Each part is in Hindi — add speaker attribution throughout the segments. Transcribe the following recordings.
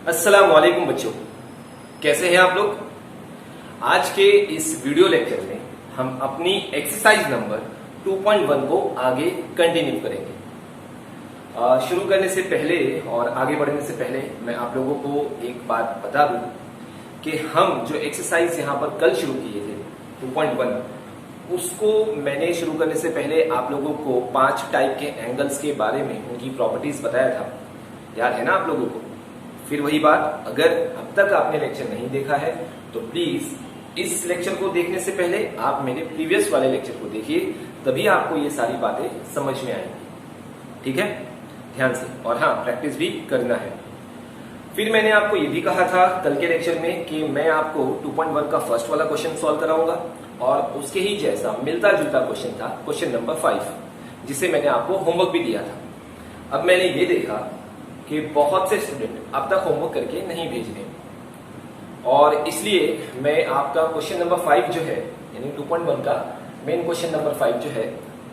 Speaker 1: अस्सलाम वालेकुम बच्चों, कैसे हैं आप लोग। आज के इस वीडियो लेक्चर में हम अपनी एक्सरसाइज नंबर 2.1 को आगे कंटिन्यू करेंगे। शुरू करने से पहले और आगे बढ़ने से पहले मैं आप लोगों को एक बात बता दूं कि हम जो एक्सरसाइज यहाँ पर कल शुरू किए थे 2.1, उसको मैंने शुरू करने से पहले आप लोगों को 5 टाइप के एंगल्स के बारे में उनकी प्रॉपर्टीज बताया था। याद है ना आप लोगों को। फिर वही बात, अगर अब तक आपने लेक्चर नहीं देखा है तो प्लीज इस लेक्चर को देखने से पहले आप मेरे प्रीवियस वाले लेक्चर को देखिए, तभी आपको ये सारी बातें समझ में आएंगी। ठीक है, ध्यान से, और हाँ, प्रैक्टिस भी करना है। फिर मैंने आपको ये भी कहा था कल के लेक्चर में कि मैं आपको 2.1 का फर्स्ट वाला क्वेश्चन सॉल्व कराऊंगा और उसके ही जैसा मिलता जुलता क्वेश्चन था क्वेश्चन नंबर 5, जिसे मैंने आपको होमवर्क भी दिया था। अब मैंने ये देखा कि बहुत से स्टूडेंट अब तक होमवर्क करके नहीं भेज रहे, और इसलिए मैं आपका क्वेश्चन नंबर 5 जो है, यानी 2.1 का मेन क्वेश्चन नंबर 5 जो है,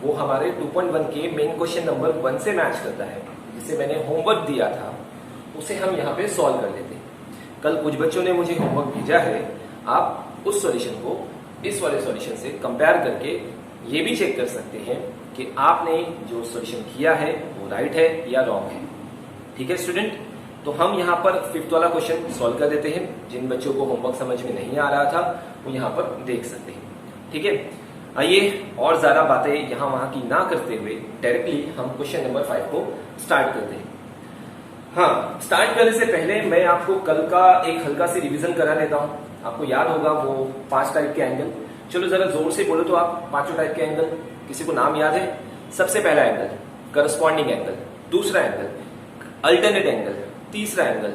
Speaker 1: वो हमारे 2.1 के मेन क्वेश्चन नंबर 1 से मैच करता है। जिसे मैंने होमवर्क दिया था उसे हम यहाँ पे सॉल्व कर लेते हैं। कल कुछ बच्चों ने मुझे होमवर्क भेजा है, आप उस सॉल्यूशन को इस वाले सॉल्यूशन से कंपेयर करके ये भी चेक कर सकते हैं कि आपने जो सॉल्यूशन किया है वो राइट है या रॉन्ग है। ठीक है स्टूडेंट, तो हम यहाँ पर 5th वाला क्वेश्चन सॉल्व कर देते हैं। जिन बच्चों को होमवर्क समझ में नहीं आ रहा था वो यहाँ पर देख सकते हैं। ठीक है, आइए और ज्यादा बातें यहाँ वहां की ना करते हुए डायरेक्टली हम क्वेश्चन नंबर 5 को स्टार्ट करते हैं। हाँ, स्टार्ट करने से पहले मैं आपको कल का एक हल्का सी रिवीजन करा देता हूँ। आपको याद होगा वो 5 टाइप के एंगल। चलो जरा जोर से बोलो तो आप 5 टाइप के एंगल। किसी को नाम याद है? सबसे पहला एंगल करस्पॉन्डिंग एंगल, दूसरा एंगल अल्टरनेट एंगल, तीसरा एंगल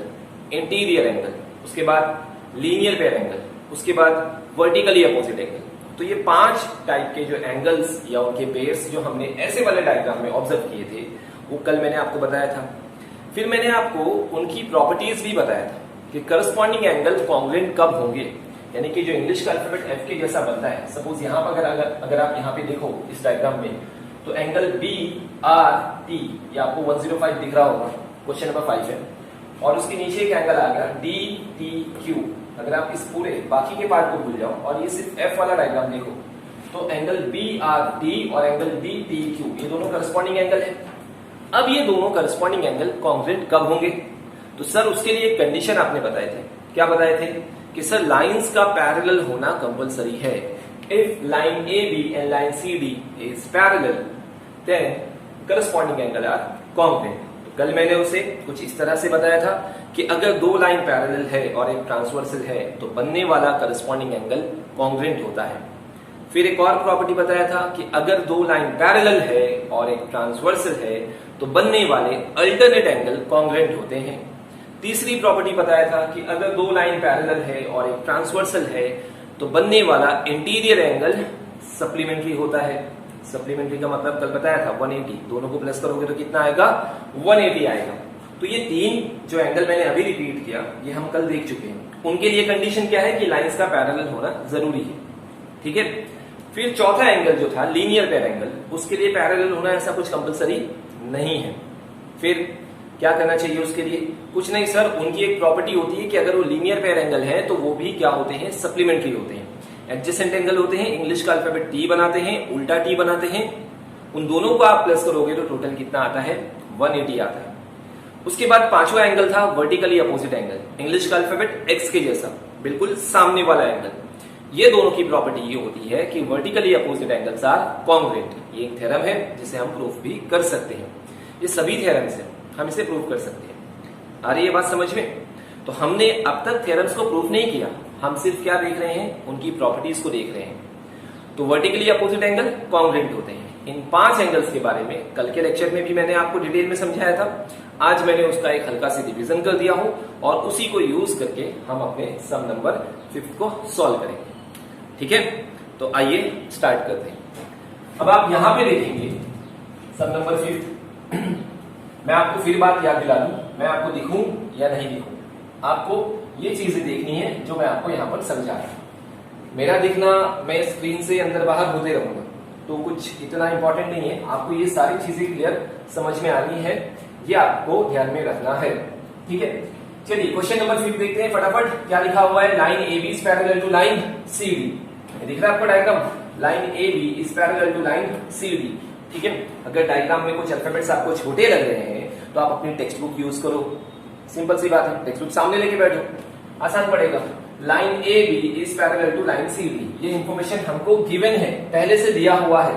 Speaker 1: इंटीरियर एंगल, उसके बाद लीनियर पेयर एंगल, उसके बाद वर्टिकली अपोजिट एंगल। तो ये 5 टाइप के जो एंगल्स या उनके पेयर्स जो हमने ऐसे वाले डायग्राम में ऑब्जर्व किए थे वो कल मैंने आपको बताया था। फिर मैंने आपको उनकी प्रॉपर्टीज भी बताया था कि करस्पॉन्डिंग एंगल कॉन्ग्रुएंट कब होंगे, यानी कि जो इंग्लिश का अल्फाबेट एफ के जैसा बनता है। सपोज यहाँ पर अगर आप यहाँ पे देखो इस डायग्राम में, तो एंगल बी आर टी, ये आपको 105 दिख रहा होगा, क्वेश्चन नंबर 5 है। और उसके नीचे एक एंगल आ गया डी टी क्यू। अगर आप इस पूरे बाकी के पार्ट को भूल जाओ और ये सिर्फ एफ वाला डायग्राम देखो, तो एंगल बी आर टी और एंगल डी टी क्यू, ये दोनों करस्पॉन्डिंग एंगल है। अब ये दोनों करस्पॉन्डिंग एंगल कॉन्ग्रुएंट कब होंगे? तो सर उसके लिए एक कंडीशन आपने बताए थे। क्या बताए थे? कि सर लाइंस का पैरेलल होना कंपलसरी है। If line A B and line C D is parallel then corresponding angle are congruent. तो कल मैंने उसे कुछ इस तरह से बताया था कि अगर 2 लाइन पैरेलल है और एक ट्रांसवर्सल है तो बनने वाला करस्पॉन्डिंग एंगल कॉन्ग्रुएंट होता है। फिर एक और प्रॉपर्टी बताया था कि अगर 2 लाइन पैरेलल है और एक ट्रांसवर्सल है तो बनने वाले अल्टरनेट एंगल कॉन्ग्रुएंट होते हैं। तीसरी प्रॉपर्टी बताया था कि अगर 2 लाइन पैरेलल है और एक ट्रांसवर्सल है तो बनने वाला इंटीरियर एंगल सप्लीमेंट्री होता है। सप्लीमेंट्री का मतलब कल बताया था 180, दोनों को प्लस करोगे तो कितना आएगा? 180 आएगा। तो ये 3 जो एंगल मैंने अभी रिपीट किया ये हम कल देख चुके हैं। उनके लिए कंडीशन क्या है कि लाइंस का पैरेलल होना जरूरी है। ठीक है, फिर चौथा एंगल जो था लीनियर पेयर एंगल, उसके लिए पैरेलल होना ऐसा कुछ कंपलसरी नहीं है। फिर क्या करना चाहिए उसके लिए? कुछ नहीं सर, उनकी एक प्रॉपर्टी होती है कि अगर वो लीनियर पेयर एंगल है तो वो भी क्या होते हैं? सप्लीमेंट्री होते हैं। एडजेसेंट एंगल होते हैं, इंग्लिश का अल्फाबेट टी बनाते हैं, उल्टा टी बनाते हैं। उन दोनों को आप प्लस करोगे तो टोटल कितना आता है? 180 आता है। उसके बाद 5वां एंगल था वर्टिकली अपोजिट एंगल, इंग्लिश का अल्फाबेट एक्स के जैसा, बिल्कुल सामने वाला एंगल। ये दोनों की प्रॉपर्टी ये होती है कि vertically opposite angles are congruent. ये एक थ्योरम है जिसे हम प्रूफ भी कर सकते हैं। ये सभी थ्योरम्स हैं, हम इसे प्रूफ कर सकते हैं। आ रही है बात समझ में? तो हमने अब तक थ्योरम्स को प्रूफ नहीं किया, हम सिर्फ क्या देख रहे हैं? उनकी प्रॉपर्टीज को देख रहे हैं। तो वर्टिकली अपोजिट एंगल कॉन्ग्रुएंट होते हैं। इन 5 एंगल्स के बारे में कल के लेक्चर में भी मैंने आपको डिटेल में समझाया था। आज मैंने उसका एक हल्का सी रिवीजन कर दिया हूं और उसी को यूज करके हम अपने सम नंबर 5 को सॉल्व करेंगे। ठीक है, तो आइए स्टार्ट करते हैं। अब आप यहां पे देखेंगे सम नंबर 5। मैं आपको फिर बात याद दिला दूं, मैं आपको दिखूं या नहीं दिखूं, आपको ये चीजें देखनी है जो मैं आपको यहां पर समझा रहा हूं। मेरा दिखना, मैं स्क्रीन से अंदर बाहर होते रहूंगा तो कुछ इतना इंपॉर्टेंट नहीं है। आपको ये सारी चीजें क्लियर समझ में आनी है, ये आपको ध्यान में रखना है। ठीक है, चलिए क्वेश्चन नंबर 5 देखते हैं फटाफट। क्या लिखा हुआ है? Line A B is parallel to line C D. दिख रहा है आपको diagram? Line A B is parallel to line C D. ठीक है, अगर डायग्राम में कुछ अल्फाबेट्स आपको छोटे लग रहे हैं तो आप अपनी टेक्स्ट बुक यूज करो। सिंपल सी बात है, टेक्स्ट बुक सामने लेके बैठो, आसान पड़ेगा। Line A B is parallel to line C D, ये इंफॉर्मेशन हमको गिवन है, पहले से दिया हुआ है।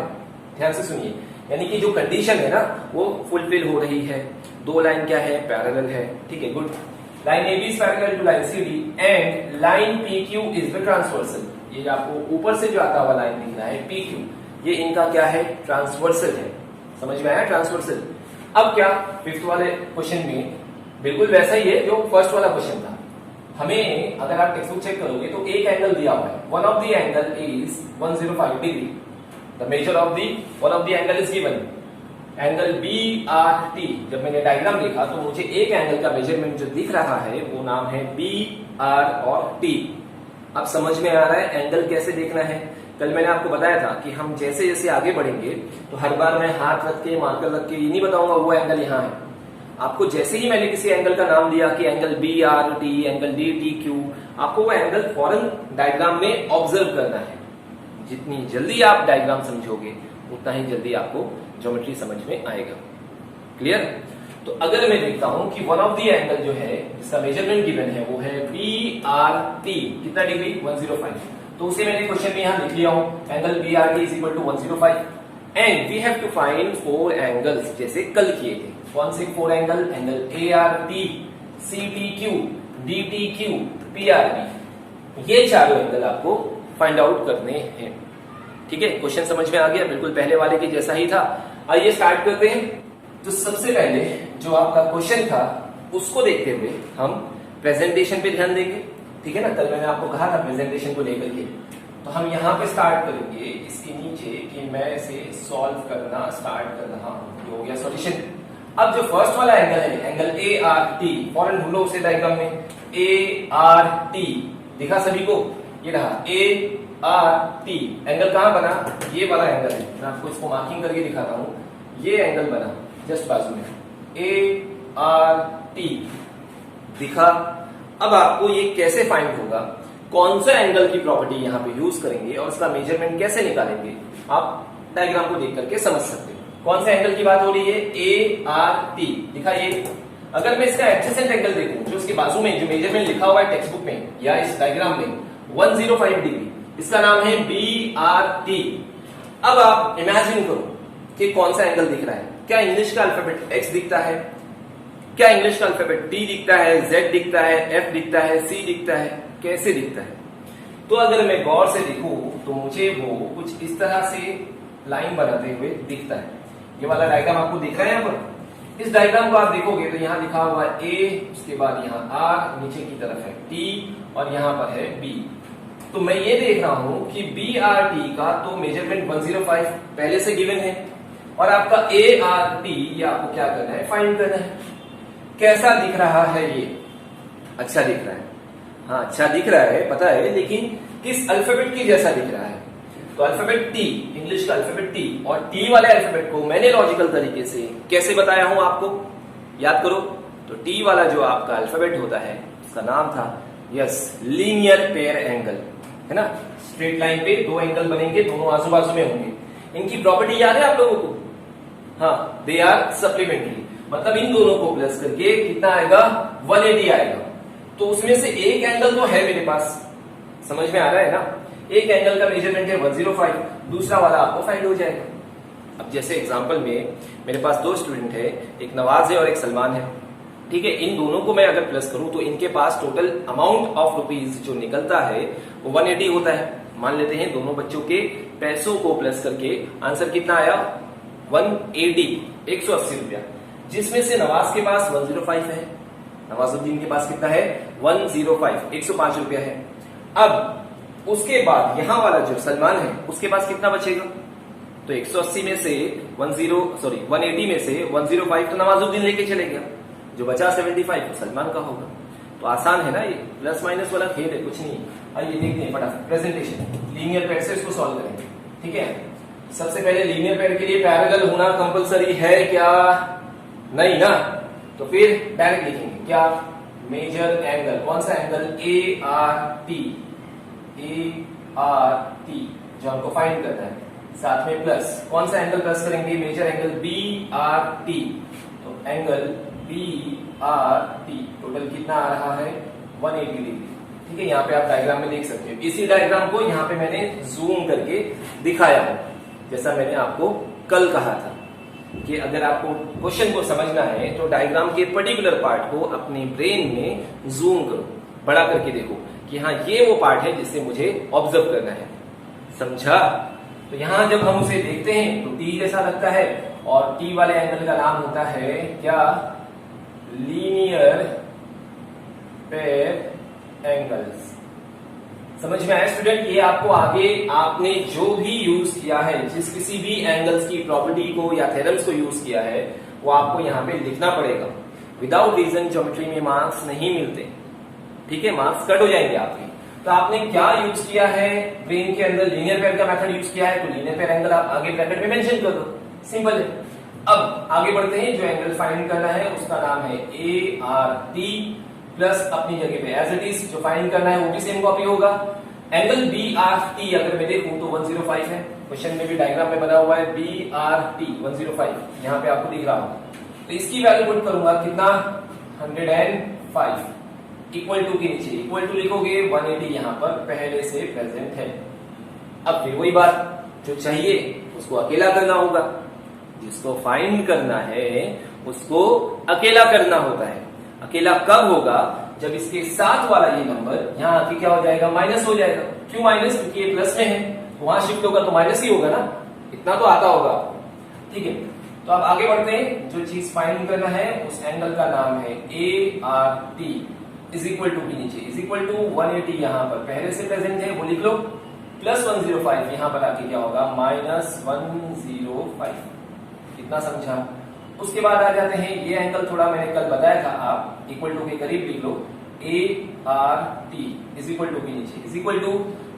Speaker 1: ध्यान से सुनिए, यानी कि जो कंडीशन है ना वो फुलफिल हो रही है। दो लाइन क्या है? पैरेलल है। ठीक है, good. Line A B is parallel to line C D and line P Q is the transversal. ये आपको ऊपर से जो आता हुआ लाइन दिख रहा है पी क्यू, ये इनका क्या है? ट्रांसवर्सल है। समझ में आया? ट्रांसवर्सल। अब क्या? फिफ्थ वाले क्वेश्चन में बिल्कुल वैसा ही है जो फर्स्ट वाला क्वेश्चन था। हमें अगर आप टेक्स्ट बुक चेक करोगे तो एक एंगल दिया हुआ है, one of the angle is 105 degree. The measure of the one of the angle is given, angle B R T. जब मैंने डायग्राम देखा तो मुझे एक एंगल का मेजरमेंट जो दिख रहा है वो नाम है बी आर और टी। अब समझ में आ रहा है एंगल कैसे देखना है? कल मैंने आपको बताया था कि हम जैसे जैसे आगे बढ़ेंगे तो हर बार मैं हाथ रख के मार्कर रख के ये नहीं बताऊंगा वो एंगल यहाँ है। आपको जैसे ही मैंने किसी एंगल का नाम दिया कि angle B R T, angle D T Q, आपको वो एंगल फौरन डायग्राम में ऑब्जर्व करना है। जितनी जल्दी आप डायग्राम समझोगे उतना ही जल्दी आपको ज्योमेट्री समझ में आएगा। क्लियर? तो अगर मैं देखता हूं कि वन ऑफ द एंगल जो है जिसका मेजरमेंट गिवन है वो है बी आर टी, कितना डिग्री? 105। तो उसे मैंने क्वेश्चन में यहां लिख लिया हूं, angle B R T is equal to 105 and we have to find 4 angles, जैसे कल किए थे। कौन से 4 angle? Angle A R T, C T Q, D T Q, P R B. ये चारों एंगल आपको फाइंड आउट करने हैं। ठीक है, क्वेश्चन समझ में आ गया? बिल्कुल पहले वाले के जैसा ही था। आइए स्टार्ट करते हैं। तो सबसे पहले जो आपका क्वेश्चन था उसको देखते हुए हम प्रेजेंटेशन पे ध्यान देंगे। ठीक है ना, कल मैंने आपको कहा था प्रेजेंटेशन को लेकर के। तो हम यहाँ पे स्टार्ट करेंगे इसके नीचे कि मैं इसे सॉल्व करना स्टार्ट कर रहा हूं। ये हो गया सॉल्यूशन। अब जो फर्स्ट वाला एंगल है, एंगल ए आर टी, फौरन ढूंढो उसे डायग्राम में। ए आर टी दिखा सभी को? ये रहा ए आर टी। एंगल कहां बना? ये वाला एंगल है, मैं आपको इसको मार्किंग करके दिखाता हूं। ये एंगल बना जस्ट बाजू में, ए आर टी दिखा। अब आपको ये कैसे फाइंड होगा, कौन सा एंगल की प्रॉपर्टी यहां पे यूज करेंगे और उसका मेजरमेंट कैसे निकालेंगे, आप डायग्राम को देख करके समझ सकते हो। कौन सा एंगल की बात हो रही है? ए आर टी दिखा ये। अगर मैं इसका एडजेसेंट एंगल देखूं जो उसके बाजू में जो मेजरमेंट लिखा हुआ है टेक्स्ट बुक में या इस डायग्राम में 105 डिग्री, इसका नाम है बी आर टी। अब आप इमेजिन करो कि कौन सा एंगल दिख रहा है। क्या इंग्लिश का अल्फाबेट एक्स दिखता है? क्या इंग्लिश का अल्फाबेट टी दिखता है, जेड दिखता है, एफ दिखता है, सी दिखता है? कैसे दिखता है? तो अगर मैं गौर से देखूं तो मुझे वो कुछ इस तरह से लाइन बनाते हुए दिखता है। ये वाला डायग्राम आपको दिख रहा है यहाँ पर। इस डायग्राम को आप देखोगे तो यहाँ लिखा हुआ है ए, उसके बाद यहाँ आर, नीचे की तरफ है टी और यहाँ पर है बी। तो मैं ये देख रहा हूं कि बी आर टी का तो मेजरमेंट 105 पहले से गिवन है और आपका ए आर टी ये आपको क्या करना है? फाइंड करना है। कैसा दिख रहा है ये? अच्छा दिख रहा है। हाँ, अच्छा दिख रहा है, पता है, लेकिन किस अल्फाबेट की जैसा दिख रहा है? तो अल्फाबेट टी, इंग्लिश का अल्फाबेट टी, और टी वाले अल्फाबेट को मैंने लॉजिकल तरीके से कैसे बताया हूं आपको? याद करो। तो टी वाला जो आपका अल्फाबेट होता है उसका नाम था, यस, लीनियर पेयर एंगल, है ना। स्ट्रेट लाइन पे दो एंगल बनेंगे, दोनों आजू बाजू में होंगे। इनकी प्रॉपर्टी याद है आप लोगों को? हाँ, दे आर सप्लीमेंट्री, मतलब इन दोनों को प्लस करके कितना आएगा? 180 आएगा। तो उसमें से एक एंगल तो है मेरे पास, समझ में आ रहा है ना। एक एंगल का मेजरमेंट है 105, दूसरा वाला आपको फाइंड हो जाएगा। अब जैसे एग्जांपल में मेरे पास दो स्टूडेंट है, एक नवाज है और एक सलमान है। ठीक है, इन दोनों को मैं अगर प्लस करूं तो इनके पास टोटल अमाउंट ऑफ रुपीज जो निकलता है वो 180 होता है। मान लेते हैं दोनों बच्चों के पैसों को प्लस करके आंसर कितना आया? 180, 180 रुपया, जिसमें से नवाज के पास 105 है, नवाजुद्दीन के पास कितना है? 105, 105 रुपया है। अब उसके बाद यहां वाला जो सलमान है उसके पास कितना बचेगा? तो 180 में से 180 में से 105 तो नवाजुद्दीन लेके चले गया, जो बचा 75 तो सलमान का होगा। तो आसान है ना, ये प्लस माइनस वाला खेल है, कुछ नहीं। आइए देखते हैं फटाफट प्रेजेंटेशन, लीनियर पेयर से इसको सॉल्व करेंगे। ठीक है, सबसे पहले लीनियर पेयर के लिए पैरेलल होना कंपलसरी है क्या? नहीं ना, तो फिर डायरेक्ट लिखेंगे क्या? मेजर एंगल, कौन सा एंगल? ए आर टी, जो हमको फाइंड करना है, साथ में प्लस, कौन सा एंगल प्लस करेंगे? Major angle B R T. तो angle B R T total कितना आ रहा है? 180 डिग्री। ठीक है, यहाँ पे आप डायग्राम में देख सकते हो। इसी डायग्राम को यहाँ पे मैंने जूम करके दिखाया है, जैसा मैंने आपको कल कहा था कि अगर आपको क्वेश्चन को समझना है तो डायग्राम के पर्टिकुलर पार्ट को अपने ब्रेन में जूम करो, बड़ा करके देखो कि हाँ ये वो पार्ट है जिसे मुझे ऑब्जर्व करना है। समझा? तो यहां जब हम उसे देखते हैं तो टी जैसा लगता है, और टी वाले एंगल का नाम होता है क्या? Linear pair angles. समझ में आया स्टूडेंट? ये आपको आगे आपने जो भी यूज किया है, जिस किसी भी एंगल्स की प्रॉपर्टी को या थ्योरम्स को यूज किया है, वो आपको यहाँ पे लिखना पड़ेगा। विदाउट रीजन ज्योमेट्री में मार्क्स नहीं मिलते। ठीक है, मार्क्स कट हो जाएंगे आपके। तो आपने क्या यूज किया है ब्रेन के अंदर? लीनियर पेयर का मेथड यूज किया है, तो लीनियर पेयर एंगल आप आगे ब्रैकेट में मेंशन कर दो, सिंपल है। अब आगे बढ़ते हैं, जो एंगल फाइंड करना है उसका नाम है ए आर टी, प्लस अपनी जगह पे एज इट इज जो फाइंड करना है वो भी सेम कॉपी होगा। एंगल बी आर टी अगर मैं देखूं तो 105 है, क्वेश्चन में भी डायग्राम में बना हुआ है बी आर टी 105, यहाँ पे आपको दिख रहा होगा। तो इसकी वैल्यू पुट करूंगा कितना? 105 इक्वल टू के नीचे इक्वल टू लिखोगे 180 यहाँ पर पहले से प्रेजेंट है। अब फिर वही बात, जो चाहिए उसको अकेला करना होगा, जिसको फाइंड करना है उसको अकेला करना होता है। अकेला कब होगा? जब इसके साथ वाला ये नंबर यहाँ आके क्या हो जाएगा? माइनस हो जाएगा। क्यों माइनस? क्योंकि ये प्लस में है, तो वहां शिफ्ट होगा तो माइनस ही होगा ना, इतना तो आता होगा। ठीक है, तो अब आगे बढ़ते हैं। जो चीज फाइंड करना है उस एंगल का नाम है A R T is equal to के नीचे इज इक्वल टू 180 यहाँ पर पहले से प्रेजेंट है, वो लिख लो, प्लस 105 यहाँ पर आके क्या होगा? माइनस 105। कितना समझा? उसके बाद आ जाते हैं, ये एंगल थोड़ा मैंने कल बताया था, आप इक्वल टू के करीब लिख लो, A R T is equal to के नीचे इज इक्वल टू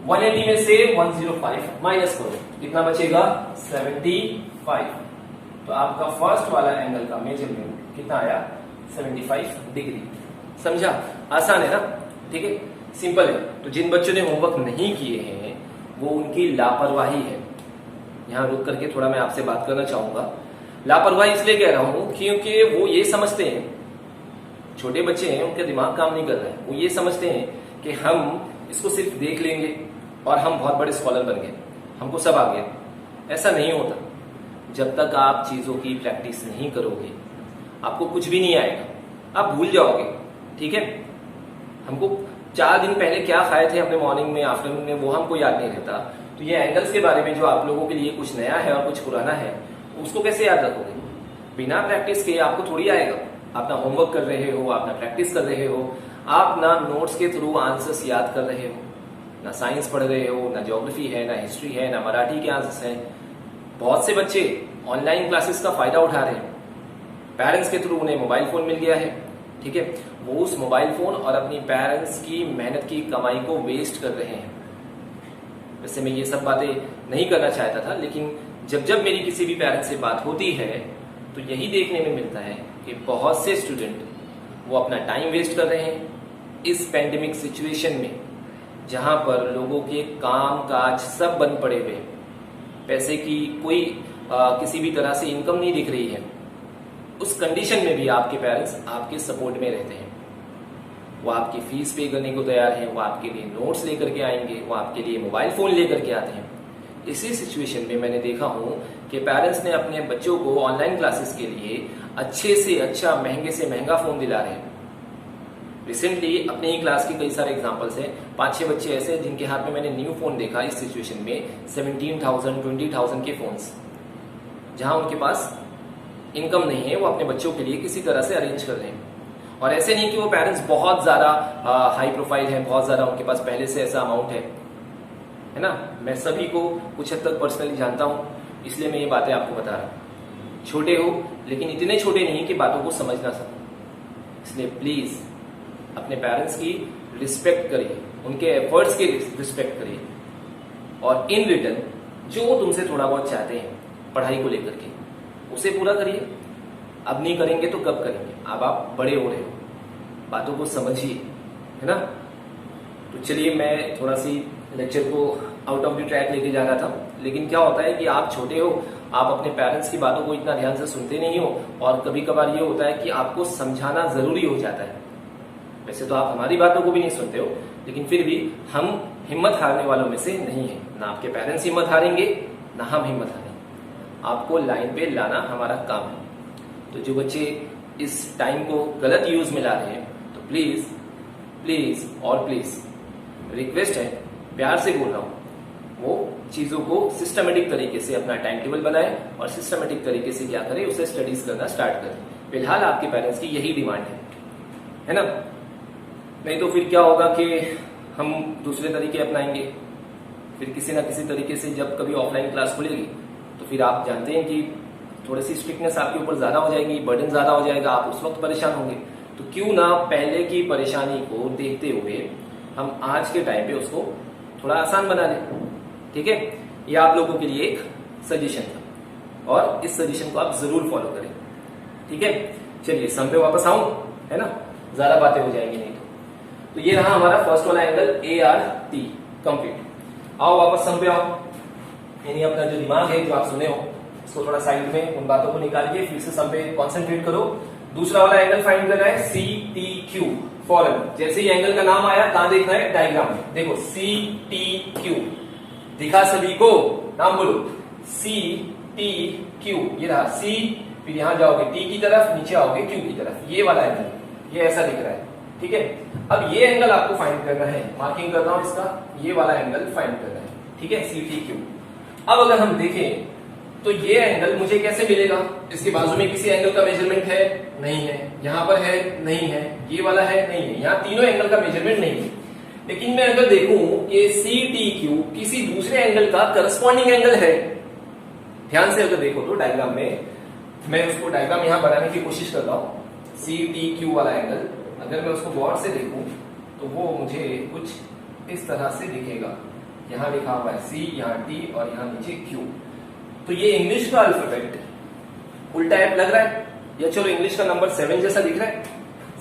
Speaker 1: 180 में से 105 माइनस करो, कितना बचेगा? 75। तो आपका फर्स्ट वाला एंगल का मेजरमेंट कितना आया? 75 डिग्री। समझा? आसान है ना? ठीक है, सिंपल है। तो जिन बच्चों ने होमवर्क नहीं किए हैं वो उनकी लापरवाही है। यहां रुक करके थोड़ा मैं आपसे बात करना चाहूंगा। लापरवाही इसलिए कह रहा हूं क्योंकि वो ये समझते हैं, छोटे बच्चे हैं, उनका दिमाग काम नहीं कर रहा है, वो ये समझते हैं कि हम इसको सिर्फ देख लेंगे और हम बहुत बड़े स्कॉलर बन गए, हमको सब आ गया। ऐसा नहीं होता। जब तक आप चीजों की प्रैक्टिस नहीं करोगे आपको कुछ भी नहीं आएगा, आप भूल जाओगे। ठीक है, हमको 4 दिन पहले क्या खाए थे अपने मॉर्निंग में, आफ्टरनून में, वो हमको याद नहीं रहता। तो ये एंगल्स के बारे में जो आप लोगों के लिए कुछ नया है और कुछ पुराना है, उसको कैसे याद रखोगे? बिना प्रैक्टिस के आपको थोड़ी आएगा। आप ना होमवर्क कर रहे हो, आप ना प्रैक्टिस कर रहे हो, आप ना नोट्स के थ्रू आंसर्स याद कर रहे हो, ना साइंस पढ़ रहे हो, ना ज्योग्राफी है, ना हिस्ट्री है, ना मराठी के आंसर्स हैं। बहुत से बच्चे ऑनलाइन क्लासेस का फायदा उठा रहे हैं, पेरेंट्स के थ्रू उन्हें मोबाइल फोन मिल गया है। ठीक है, वो उस मोबाइल फोन और अपनी पेरेंट्स की मेहनत की कमाई को वेस्ट कर रहे हैं। वैसे मैं ये सब बातें नहीं करना चाहता था, लेकिन जब जब मेरी किसी भी पेरेंट्स से बात होती है तो यही देखने में मिलता है कि बहुत से स्टूडेंट वो अपना टाइम वेस्ट कर रहे हैं इस पैंडेमिक सिचुएशन में, जहां पर लोगों के काम काज सब बंद पड़े हुए, पैसे की कोई किसी भी तरह से इनकम नहीं दिख रही है। उस कंडीशन में भी आपके पेरेंट्स आपके सपोर्ट में रहते हैं। वो आपकी फीस पे करने को तैयार हैं, वो आपके लिए नोट्स लेकर के आएंगे, वो आपके लिए मोबाइल फोन लेकर के आते हैं। इसी सिचुएशन में मैंने देखा हूं कि पेरेंट्स ने अपने बच्चों को ऑनलाइन क्लासेस के लिए अच्छे से अच्छा, महंगे से महंगा फोन दिला रहे हैं। रिसेंटली अपने ही क्लास के कई सारे एग्जांपल्स हैं, 5-6 बच्चे ऐसे जिनके हाथ में मैंने न्यू फोन देखा इस सिचुएशन में, 17,000 20,000 के फोन्स, जहां उनके पास इनकम नहीं है, वो अपने बच्चों के लिए किसी तरह से अरेंज कर रहे हैं। और ऐसे नहीं कि वो पेरेंट्स बहुत ज्यादा हाई प्रोफाइल है, बहुत ज्यादा उनके पास पहले से ऐसा अमाउंट है ना। मैं सभी को कुछ हद तक पर्सनली जानता हूं, इसलिए मैं ये बातें आपको बता रहा हूं। छोटे हो लेकिन इतने छोटे नहीं कि बातों को समझ ना सको, इसलिए प्लीज अपने पेरेंट्स की रिस्पेक्ट करिए, उनके एफर्ट्स की रिस्पेक्ट करिए, और इन रिटर्न जो तुमसे थोड़ा बहुत चाहते हैं पढ़ाई को लेकर के उसे पूरा करिए। अब नहीं करेंगे तो कब करेंगे? अब आप बड़े हो रहे हो, बातों को समझिए, है ना। तो चलिए, मैं थोड़ा सी लेक्चर को आउट ऑफ द ट्रैक लेके जा रहा था, लेकिन क्या होता है कि आप छोटे हो, आप अपने पेरेंट्स की बातों को इतना ध्यान से सुनते नहीं हो, और कभी कभार ये होता है कि आपको समझाना जरूरी हो जाता है। वैसे तो आप हमारी बातों को भी नहीं सुनते हो, लेकिन फिर भी हम हिम्मत हारने वालों में से नहीं है। ना आपके पेरेंट्स हिम्मत हारेंगे, ना हम हिम्मत हारेंगे। आपको लाइन पे लाना हमारा काम है। तो जो बच्चे इस टाइम को गलत यूज में ला रहे हैं, तो प्लीज प्लीज और प्लीज रिक्वेस्ट है, प्यार से बोल रहा हूं, वो चीजों को सिस्टमेटिक तरीके से अपना टाइम टेबल बनाए और सिस्टमेटिक तरीके से क्या करे, उसे स्टडीज करना स्टार्ट करें। फिलहाल आपके पेरेंट्स की यही डिमांड है ना। नहीं तो फिर क्या होगा कि हम दूसरे तरीके अपनाएंगे, फिर किसी ना किसी तरीके से जब कभी ऑफलाइन क्लास खुलेगी तो फिर आप जानते हैं कि थोड़ी सी स्ट्रिक्टनेस आपके ऊपर ज्यादा हो जाएगी, बर्डन ज्यादा हो जाएगा, आप उस वक्त परेशान होंगे। तो क्यों ना पहले की परेशानी को देखते हुए हम आज के टाइम पे उसको थोड़ा आसान बना लें, ठीक है। ये आप लोगों के लिए एक सजेशन था और इस सजेशन को आप जरूर फॉलो करें, ठीक है। चलिए सम पे वापस आऊं, है ना, ज्यादा बातें हो जाएंगी नहीं तो ये रहा हमारा फर्स्ट वाला एंगल ART कंप्लीट। आओ वापस सम पे आओ, यानी अपना जो दिमाग है, जो आप सुने हो, इसको थोड़ा साइड में उन बातों को निकालिए, फिर से सम पे कॉन्सेंट्रेट करो। दूसरा वाला एंगल फाइंड करना है CTQ फॉरन। जैसे ही एंगल का नाम आया, कहां देखना है, डायग्राम में देखो CTQ दिखा सभी को, नाम बोलो CTQ। ये रहा C, फिर यहां जाओगे T की तरफ, नीचे आओगे Q की तरफ। ये वाला एंगल, ये ऐसा दिख रहा है, ठीक है। अब ये एंगल आपको फाइंड करना है, मार्किंग कर रहा हूं इसका, ये वाला एंगल फाइंड करना है, ठीक है, CTQ। अब अगर हम देखें तो ये एंगल मुझे कैसे मिलेगा, इसके बाजू में किसी एंगल का मेजरमेंट है, नहीं है, यहां पर है, नहीं है, ये वाला है, नहीं है, यहां तीनों एंगल का मेजरमेंट नहीं है। लेकिन मैं अगर देखूं कि CTQ किसी दूसरे एंगल का करस्पॉन्डिंग एंगल है, ध्यान से अगर देखो तो डायग्राम में, मैं उसको डायग्राम यहां बनाने की कोशिश कर रहा हूं। CTQ वाला एंगल अगर मैं उसको गौर से देखूं तो वो मुझे कुछ इस तरह से दिखेगा। यहां लिखा हुआ है C, यहां T और यहां नीचे Q। तो ये इंग्लिश का अल्फाबेट उल्टा F लग रहा है, या चलो इंग्लिश का नंबर 7 जैसा दिख रहा है।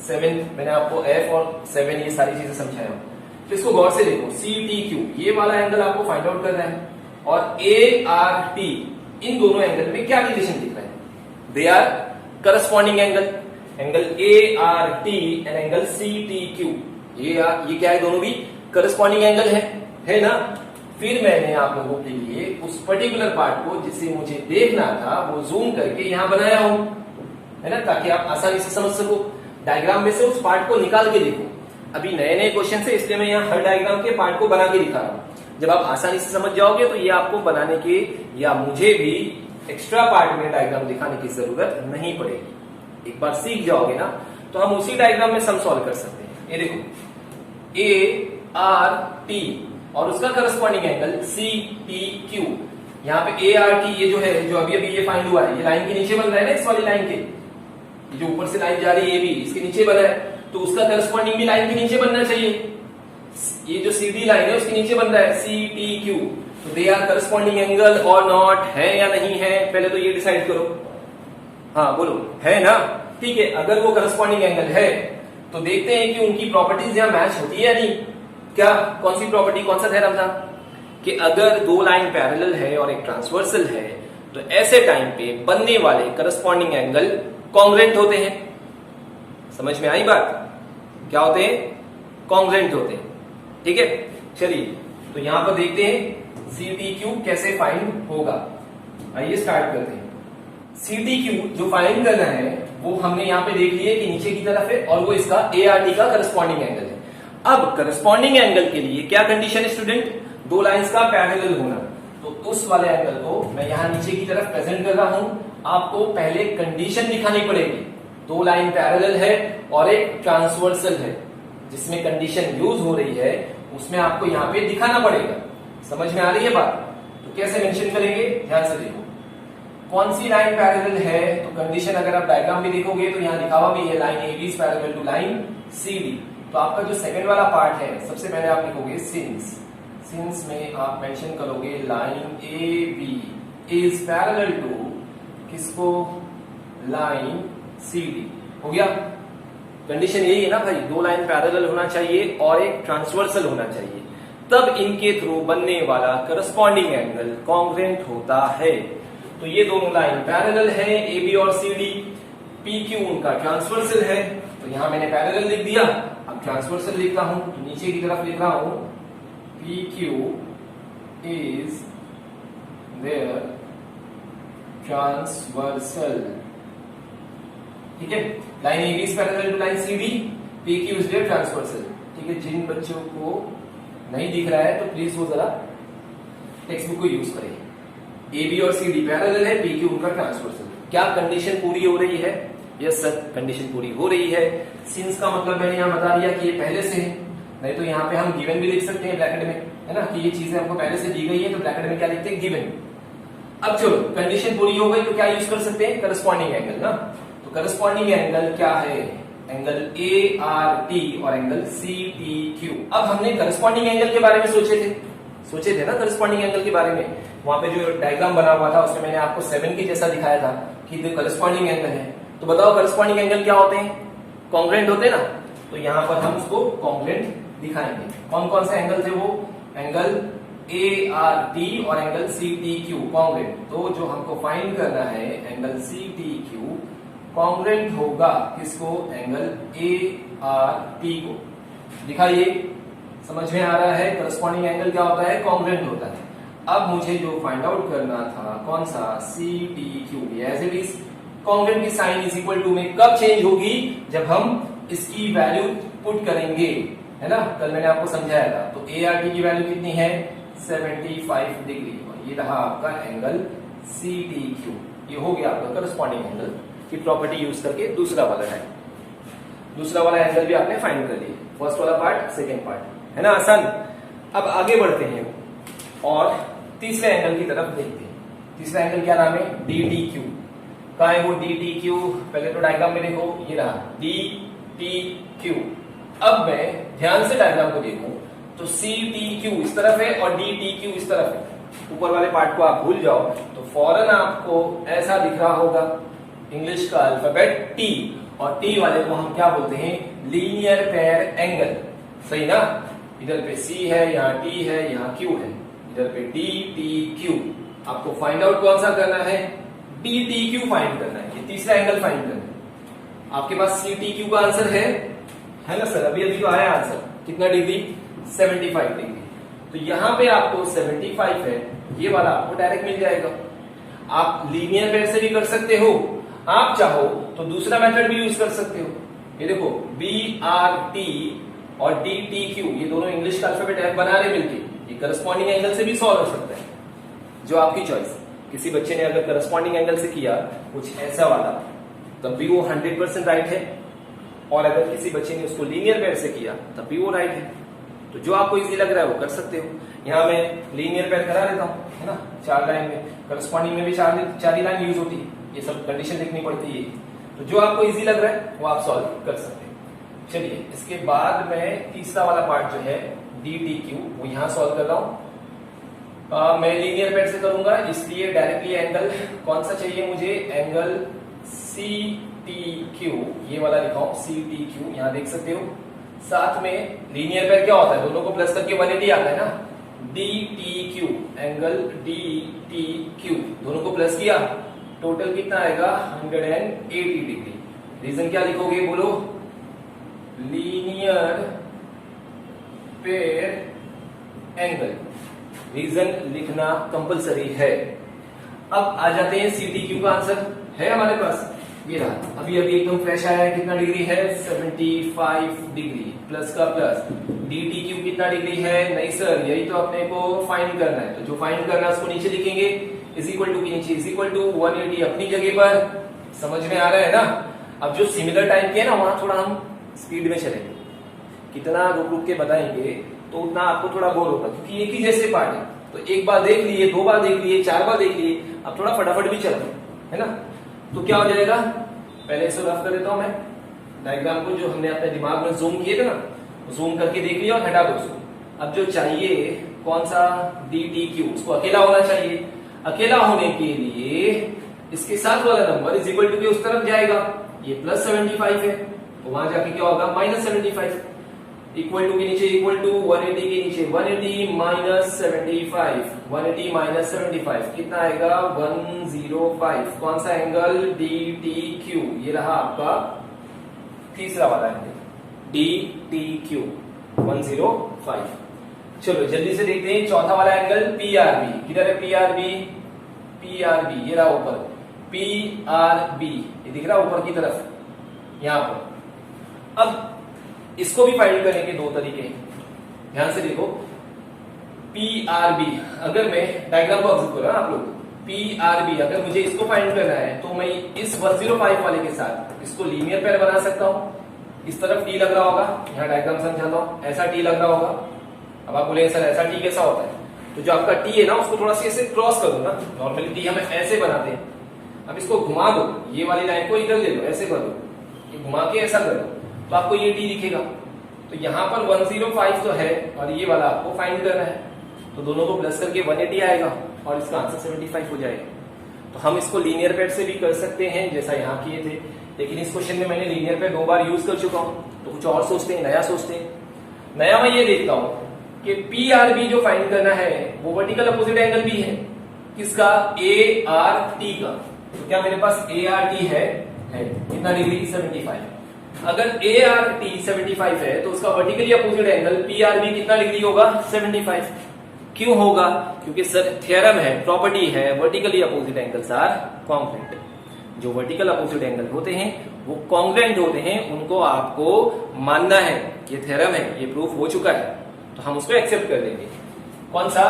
Speaker 1: 7 मैंने आपको F और 7 ये सारी चीजें समझाया हूं। तो इसको गौर से देखो, CTQ ये वाला एंगल आपको फाइंड आउट करना है, और ART इन दोनों एंगल में क्या रिलेशन दिख रहा है, they are corresponding angle. Angle ART and angle CTQ, ये क्या है, दोनों भी करस्पॉन्डिंग एंगल है ना। फिर मैंने आप लोगों के लिए उस पर्टिकुलर पार्ट को जिसे मुझे देखना था वो जूम करके यहां बनाया हूं, है ना, ताकि आप आसानी से समझ सको। डायग्राम में से उस पार्ट को निकाल के देखो। अभी नए नए क्वेश्चन है, इसलिए मैं यहाँ हर डायग्राम के पार्ट को बना के दिखा रहा हूं। जब आप आसानी से समझ जाओगे तो ये आपको बनाने के या मुझे भी एक्स्ट्रा पार्ट में डायग्राम दिखाने की जरूरत नहीं पड़ेगी। एक बार सीख जाओगे ना तो हम उसी डायग्राम में सम सॉल्व कर सकते हैं। ये देखो ART और उसका करस्पॉन्डिंग एंगल CTQ। यहाँ पे ART ये जो है, जो अभी अभी ये फाइंड हुआ है, ये लाइन के नीचे बन रहा है ना, इस वाली लाइन के, जो ऊपर से लाइन जा रही है ये भी इसके नीचे बना है, तो उसका करस्पॉन्डिंग भी लाइन के नीचे बनना चाहिए। ये जो CD लाइन है उसके नीचे बन रहा है CTQ। तो दे आर करस्पॉन्डिंग एंगल और नॉट, है या नहीं है, पहले तो ये डिसाइड करो। हाँ बोलो, है ना, ठीक है। अगर वो करस्पॉन्डिंग एंगल है तो देखते हैं कि उनकी प्रॉपर्टीज यहां मैच होती है या नहीं। क्या, कौन सी प्रॉपर्टी, कौन सा थ्योरम था कि अगर दो लाइन पैरेलल है और एक ट्रांसवर्सल है तो ऐसे टाइम पे बनने वाले करस्पॉन्डिंग एंगल कॉन्ग्रेंट होते हैं। समझ में आई बात, क्या होते हैं, कॉन्ग्रेंट होते हैं, ठीक है। चलिए तो यहां पर देखते हैं CTQ कैसे फाइंड होगा। आइए स्टार्ट करते हैं। CTQ जो फाइंड करना है वो हमने यहाँ पे देख लिया कि नीचे की तरफ है और वो इसका ART का करस्पॉन्डिंग एंगल है। अब करस्पॉन्डिंग एंगल के लिए क्या कंडीशन है स्टूडेंट, दो लाइंस का पैरेलल होना। तो उस वाले एंगल को मैं यहाँ नीचे की तरफ प्रेजेंट कर रहा हूं। आपको पहले कंडीशन दिखानी पड़ेगी, दो लाइन पैरेलल है और एक ट्रांसवर्सल है, जिसमें कंडीशन यूज हो रही है उसमें आपको यहाँ पे दिखाना पड़ेगा। समझ में आ रही है बात, तो कैसे मेंशन करेंगे, ध्यान से देखो। कौन सी लाइन पैरेलल है, तो कंडीशन अगर आप डायग्राम में देखोगे तो यहाँ लिखा हुआ भी है line AB is parallel to line CD। तो आपका जो सेकंड वाला पार्ट है, सबसे पहले आप लिखोगे सिंस में आप मेंशन करोगे line AB is parallel to किसको, लाइन CD। हो गया, कंडीशन यही है ना भाई, दो लाइन पैरेलल होना चाहिए और एक ट्रांसवर्सल होना चाहिए, तब इनके थ्रू बनने वाला करस्पॉन्डिंग एंगल कॉन्ग्रुएंट होता है। तो ये दोनों लाइन पैरेलल है, ए बी और सी डी, पी क्यू उनका ट्रांसवर्सल है, तो यहां मैंने पैरेलल लिख दिया। अब ट्रांसवर्सल लिखता हूं तो नीचे की तरफ लिख रहा हूं P Q is their transversal, ठीक है। Line A B is parallel to line C D, P Q is their transversal, ठीक है। जिन बच्चों को नहीं दिख रहा है तो प्लीज वो जरा टेक्स्ट बुक को यूज करें। ए बी और सी डी पैरेलल है, पी क्यू उनका ट्रांसवर्सल। क्या कंडीशन पूरी हो रही है? यस सर, कंडीशन पूरी हो रही है। सिंस का मतलब मैंने यहाँ बता दिया कि ये पहले से है, नहीं तो यहाँ पे हम गिवन भी लिख सकते हैं ब्रैकेट में, है ना, कि ये चीजें हमको पहले से दी गई है, तो ब्रैकेट में क्या लिखते हैं? गिवन। अब चलो कंडीशन पूरी हो गई तो क्या यूज कर सकते हैं? करस्पॉन्डिंग एंगल ना। तो करस्पॉन्डिंग एंगल क्या है? एंगल ए आर टी और एंगल सी टी क्यू। अब हमने करस्पॉन्डिंग एंगल के बारे में सोचे थे ना, करस्पॉन्डिंग एंगल के बारे में। वहां पे जो डायग्राम बना हुआ था उसमें मैंने आपको 7 की जैसा दिखाया था कि जो करस्पॉन्डिंग एंगल है, तो बताओ करस्पॉन्डिंग एंगल क्या होते हैं? कॉन्ग्रुएंट होते हैं ना। तो यहां पर हम उसको कॉन्ग्रुएंट दिखाएंगे। कौन कौन से एंगल थे वो? एंगल ए आर टी और angle C T Q congruent. तो जो हमको फाइंड करना है angle C T Q congruent होगा किसको? एंगल ए आर टी को। दिखाइए, समझ में आ रहा है? करस्पॉन्डिंग एंगल क्या होता है? कॉन्ग्रुएंट होता है। अब मुझे जो फाइंड आउट करना था कौन सा? C T Q. As it is congruent की साइन इज इक्वल टू में कब चेंज होगी? जब हम इसकी वैल्यू पुट करेंगे, है ना। कल मैंने आपको समझाया था। तो ए आर टी की वैल्यू कितनी है? 75 डिग्री। और ये रहा आपका एंगल सी टी क्यू। ये हो गया आपका करस्पॉन्डिंग एंगल की प्रॉपर्टी यूज करके दूसरा वाला है। दूसरा वाला एंगल भी आपने फाइंड कर लिया। फर्स्ट वाला पार्ट, सेकेंड पार्ट, है ना, आसान। अब आगे बढ़ते हैं और तीसरे एंगल की तरफ देखते हैं। तीसरा एंगल क्या नाम है? D T Q. कहा है वो डी टी क्यू? पहले तो डायग्राम में देखो, ये रहा डी टी क्यू। अब मैं ध्यान से डायग्राम को देखूं तो सी टी क्यू इस तरफ है और डी टी क्यू इस तरफ है। ऊपर वाले पार्ट को आप भूल जाओ तो फौरन आपको ऐसा दिख रहा होगा इंग्लिश का अल्फाबेट टी, और टी वाले को हम क्या बोलते हैं? Linear pair angle. सही ना। इधर पे सी है, यहाँ टी है, यहाँ क्यू है, इधर पे डी टी क्यू। आपको फाइंड आउट कौन सा करना है? डी टी क्यू फाइंड करना है। ये तीसरा एंगल फाइंड करना है। आपके पास सी टी क्यू का आंसर है ना सर? अभी अभी तो आया आंसर। कितना डिग्री? 75 डिग्री। तो यहाँ पे आपको 75 है, ये वाला आपको डायरेक्ट मिल जाएगा। आप लीनियर पेयर से भी कर सकते हो, आप चाहो तो दूसरा मेथड भी यूज कर सकते हो। ये देखो बी आर टी और डी टी क्यू, ये दोनों इंग्लिश का अल्फाबेट एफ बना रहे मिलके, ये करस्पॉन्डिंग एंगल से भी सॉल्व हो सकता है, जो आपकी चॉइस। किसी बच्चे ने अगर करस्पॉन्डिंग एंगल से किया कुछ ऐसा वाला, तब भी वो 100% राइट है, और अगर किसी बच्चे ने उसको लीनियर पेयर से किया तब भी वो राइट है। तो जो आपको इजी लग रहा है वो कर सकते हो। यहाँ मैं लीनियर पेयर करा देता हूँ, है ना, 4 लाइन में। करस्पॉन्डिंग में भी 4 ही लाइन यूज होती है, ये सब कंडीशन लिखनी पड़ती है। तो जो आपको इजी लग रहा है वो आप सॉल्व कर सकते हैं। चलिए, इसके बाद मैं तीसरा वाला पार्ट जो है डी टी क्यू, वो यहाँ सॉल्व कर रहा हूँ। मैं लीनियर पेयर से करूंगा, इसलिए डायरेक्टली एंगल कौन सा चाहिए मुझे? एंगल सी टी क्यू, ये वाला लिखाओ सी टी क्यू, यहाँ देख सकते हो। साथ में लीनियर पेयर क्या होता है? दोनों को प्लस करके 180 आता है ना। D T Q, angle D T Q, दोनों को प्लस किया, टोटल कितना आएगा? 180 डिग्री। रीजन क्या लिखोगे? बोलो। लीनियर पेयर एंगल, रीजन लिखना कंपलसरी है। अब आ जाते हैं सी टी क्यू का आंसर है हमारे पास, ये रहा। अभी अभी एकदम फ्रेश आया है। कितना डिग्री है? 75 डिग्री, प्लस का प्लस। डी टी क्यू कितना डिग्री है? नहीं सर, यही तो अपने को फाइंड करना है। तो जो फाइंड करना है उसको नीचे लिखेंगे, इज इक्वल टू के नीचे इज इक्वल टू 180 अपनी जगह पर। समझ में आ रहा है ना? अब जो सिमिलर टाइम के है ना, वहां थोड़ा हम स्पीड में चलेंगे। कितना रुक रुक के बताएंगे तो उतना आपको थोड़ा बोर होगा, क्योंकि एक ही जैसे पार्ट है। तो एक बार देख लिए, 2 बार देख लिए, 4 बार देख लिए, अब थोड़ा फटाफट भी चलो, है ना। तो क्या हो जाएगा? पहले इसे रफ कर देता हूं मैं डायग्राम को, जो हमने अपने दिमाग में जूम किए थे ना, जूम करके देख लिया और हटा दो उसको। अब जो चाहिए कौन सा? डी टी क्यू, उसको अकेला होना चाहिए। अकेला होने के लिए इसके साथ वाला नंबर इज इक्वल टू के उस तरफ जाएगा। ये प्लस 75 है, तो वहां जाके क्या होगा -75, इक्वल टू के नीचे इक्वल टू 180 के नीचे 180 माइनस 75, 180 माइनस 75 कितना आएगा 105। कौन सा एंगल DTQ, ये रहा आपका तीसरा वाला एंगल DTQ 105। चलो जल्दी से देखते हैं चौथा वाला एंगल PRB, किधर है PRB, PRB ये रहा ऊपर PRB, ये दिख रहा ऊपर की तरफ यहां पर। अब इसको भी फाइंड करने के दो तरीके हैं, ध्यान से देखो। PRB अगर मैं डायग्राम को ऑब्जर्व करो आप लोग, PRB अगर मुझे इसको फाइंड करना है तो मैं इस 105 वाले के साथ इसको लीनियर पेयर बना सकता हूं। इस तरफ T लग रहा होगा, यहां डायग्राम समझाता हूं, ऐसा T लग रहा होगा। अब आप बोलेंगे सर ऐसा T कैसा होता है, तो जो आपका T है ना उसको थोड़ा सा ऐसे क्रॉस कर दो ना, नॉर्मली T हम ऐसे बनाते हैं। अब इसको घुमा दो, ये वाली लाइन को इधर ले लो, ऐसे कर दो, ये घुमा के ऐसा कर दो तो आपको ये T दिखेगा। तो यहां पर 105 तो है और ये वाला आपको फाइंड करना है, तो दोनों को प्लस करके 180 आएगा और इसका आंसर 75 हो जाएगा। तो हम इसको लीनियर पेयर से भी कर सकते हैं जैसा यहाँ किए थे, लेकिन इस क्वेश्चन में मैंने लीनियर पेयर 2 बार यूज कर चुका हूं, तो कुछ और सोचते हैं, नया सोचते हैं। नया मैं ये देखता हूं कि PRB जो फाइंड करना है वो वर्टिकल अपोजिट एंगल भी है, किसका ART का। तो क्या मेरे पास ART है कितना डिग्री 75। अगर ART 75 है तो उसका वर्टिकली अपोजिट एंगल PRB कितना डिग्री होगा 75। क्यों होगा, क्योंकि सर थ्योरम है, प्रॉपर्टी है, vertically opposite angles are congruent. जो वर्टिकल अपोजिट एंगल होते हैं वो कॉन्ग्रुएंट होते हैं, उनको आपको मानना है, ये थ्योरम है, ये प्रूफ हो चुका है, तो हम उसको एक्सेप्ट कर लेंगे। कौन सा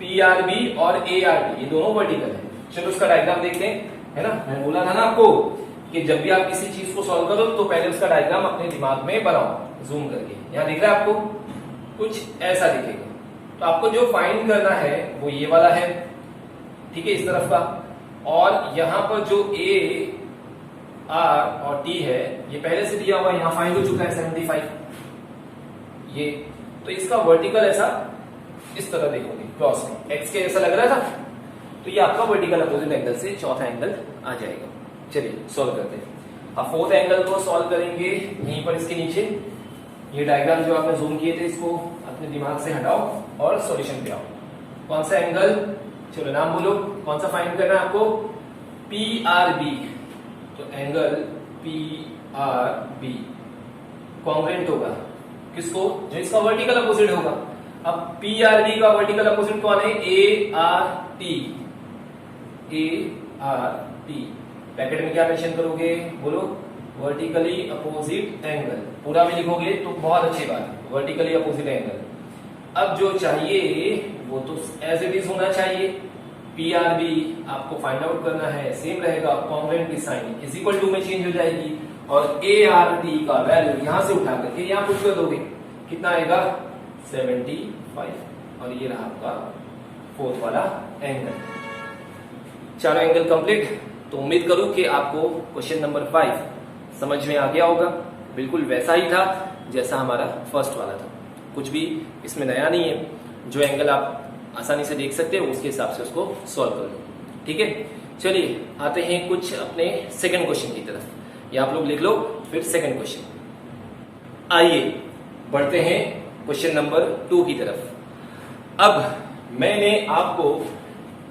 Speaker 1: PRB और ART ये दोनों वर्टिकल है। चलो उसका डायग्राम देखते हैं, है ना। मैं बोला था ना आपको कि जब भी आप किसी चीज को सॉल्व करो तो पहले उसका डायग्राम अपने दिमाग में बनाओ जूम करके। यहां दिख रहा है आपको, कुछ ऐसा दिखेगा। तो आपको जो फाइंड करना है वो ये वाला है, ठीक है, इस तरफ का। और यहां पर जो A R और T है ये पहले से दिया हुआ, यहां फाइंड हो चुका है 75 ये। तो इसका वर्टिकल ऐसा इस तरह देखोगे क्रॉस में, एक्स के ऐसा लग रहा था, तो ये आपका वर्टिकल अपोजिट एंगल से चौथा एंगल आ जाएगा। चलिए सॉल्व करते हैं। अब फोर्थ एंगल को सॉल्व करेंगे यहीं पर इसके नीचे। ये डायग्राम जो आपने जूम किए थे इसको अपने दिमाग से हटाओ और सॉल्यूशन पे आओ। कौन सा एंगल, चलो नाम बोलो, कौन सा फाइंड करना है आपको PRB। तो एंगल PRB कॉन्ग्रुएंट होगा किसको, जो इसका वर्टिकल अपोजिट होगा। अब PRB का वर्टिकल अपोजिट कौन है ART। ब्रैकेट में क्या मेंशन करोगे, बोलो वर्टिकली अपोजिट एंगल, पूरा में लिखोगे तो बहुत अच्छी बात है, वर्टिकली अपोजिट एंगल। अब जो चाहिए वो तो एज इट इज होना चाहिए। PRB आपको फाइंड आउट करना है, सेम रहेगा, कॉन्ग्रुएंट की साइन इज इक्वल टू में चेंज हो जाएगी और ART का वैल्यू यहां से उठा करके यहां पुट कर दोगे, कितना आएगा 75। और ये रहा आपका फोर्थ वाला एंगल। चारों एंगल कंप्लीट। तो उम्मीद करूं कि आपको क्वेश्चन नंबर 5 समझ में आ गया होगा। बिल्कुल वैसा ही था जैसा हमारा फर्स्ट वाला था, कुछ भी इसमें नया नहीं है। जो एंगल आप आसानी से देख सकते हो उसके हिसाब से उसको सॉल्व कर लो, ठीक है। चलिए आते हैं कुछ अपने सेकंड क्वेश्चन की तरफ, ये आप लोग लिख लो, फिर सेकंड क्वेश्चन। आइए बढ़ते हैं क्वेश्चन नंबर 2 की तरफ। अब मैंने आपको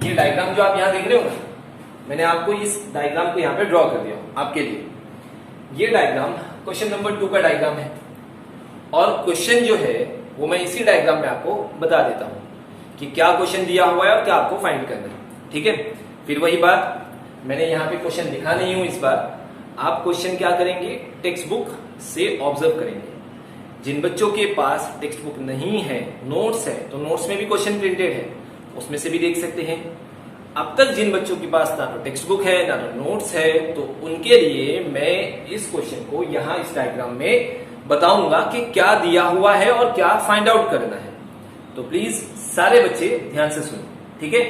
Speaker 1: ये डायग्राम जो आप यहां देख रहे हो ना, मैंने आपको इस डायग्राम को यहां पे ड्रॉ कर दिया आपके लिए। ये डायग्राम क्वेश्चन नंबर 2 का डायग्राम है और क्वेश्चन जो है वो मैं इसी डायग्राम में आपको बता देता हूं कि क्या क्वेश्चन दिया हुआ है और क्या आपको फाइंड करना है, ठीक है। फिर वही बात, मैंने यहां पे क्वेश्चन लिखा नहीं हूं इस बार। आप क्वेश्चन क्या करेंगे, टेक्स्ट बुक से ऑब्जर्व करेंगे। जिन बच्चों के पास टेक्स्ट बुक नहीं है, नोट्स है, तो नोट्स में भी क्वेश्चन प्रिंटेड है, उसमें से भी देख सकते हैं। अब तक जिन बच्चों के पास ना तो टेक्स्ट बुक है ना तो नोट्स है, तो उनके लिए मैं इस क्वेश्चन को यहां इस डायग्राम में बताऊंगा कि क्या दिया हुआ है और क्या फाइंड आउट करना है। तो प्लीज सारे बच्चे ध्यान से सुनो, ठीक है।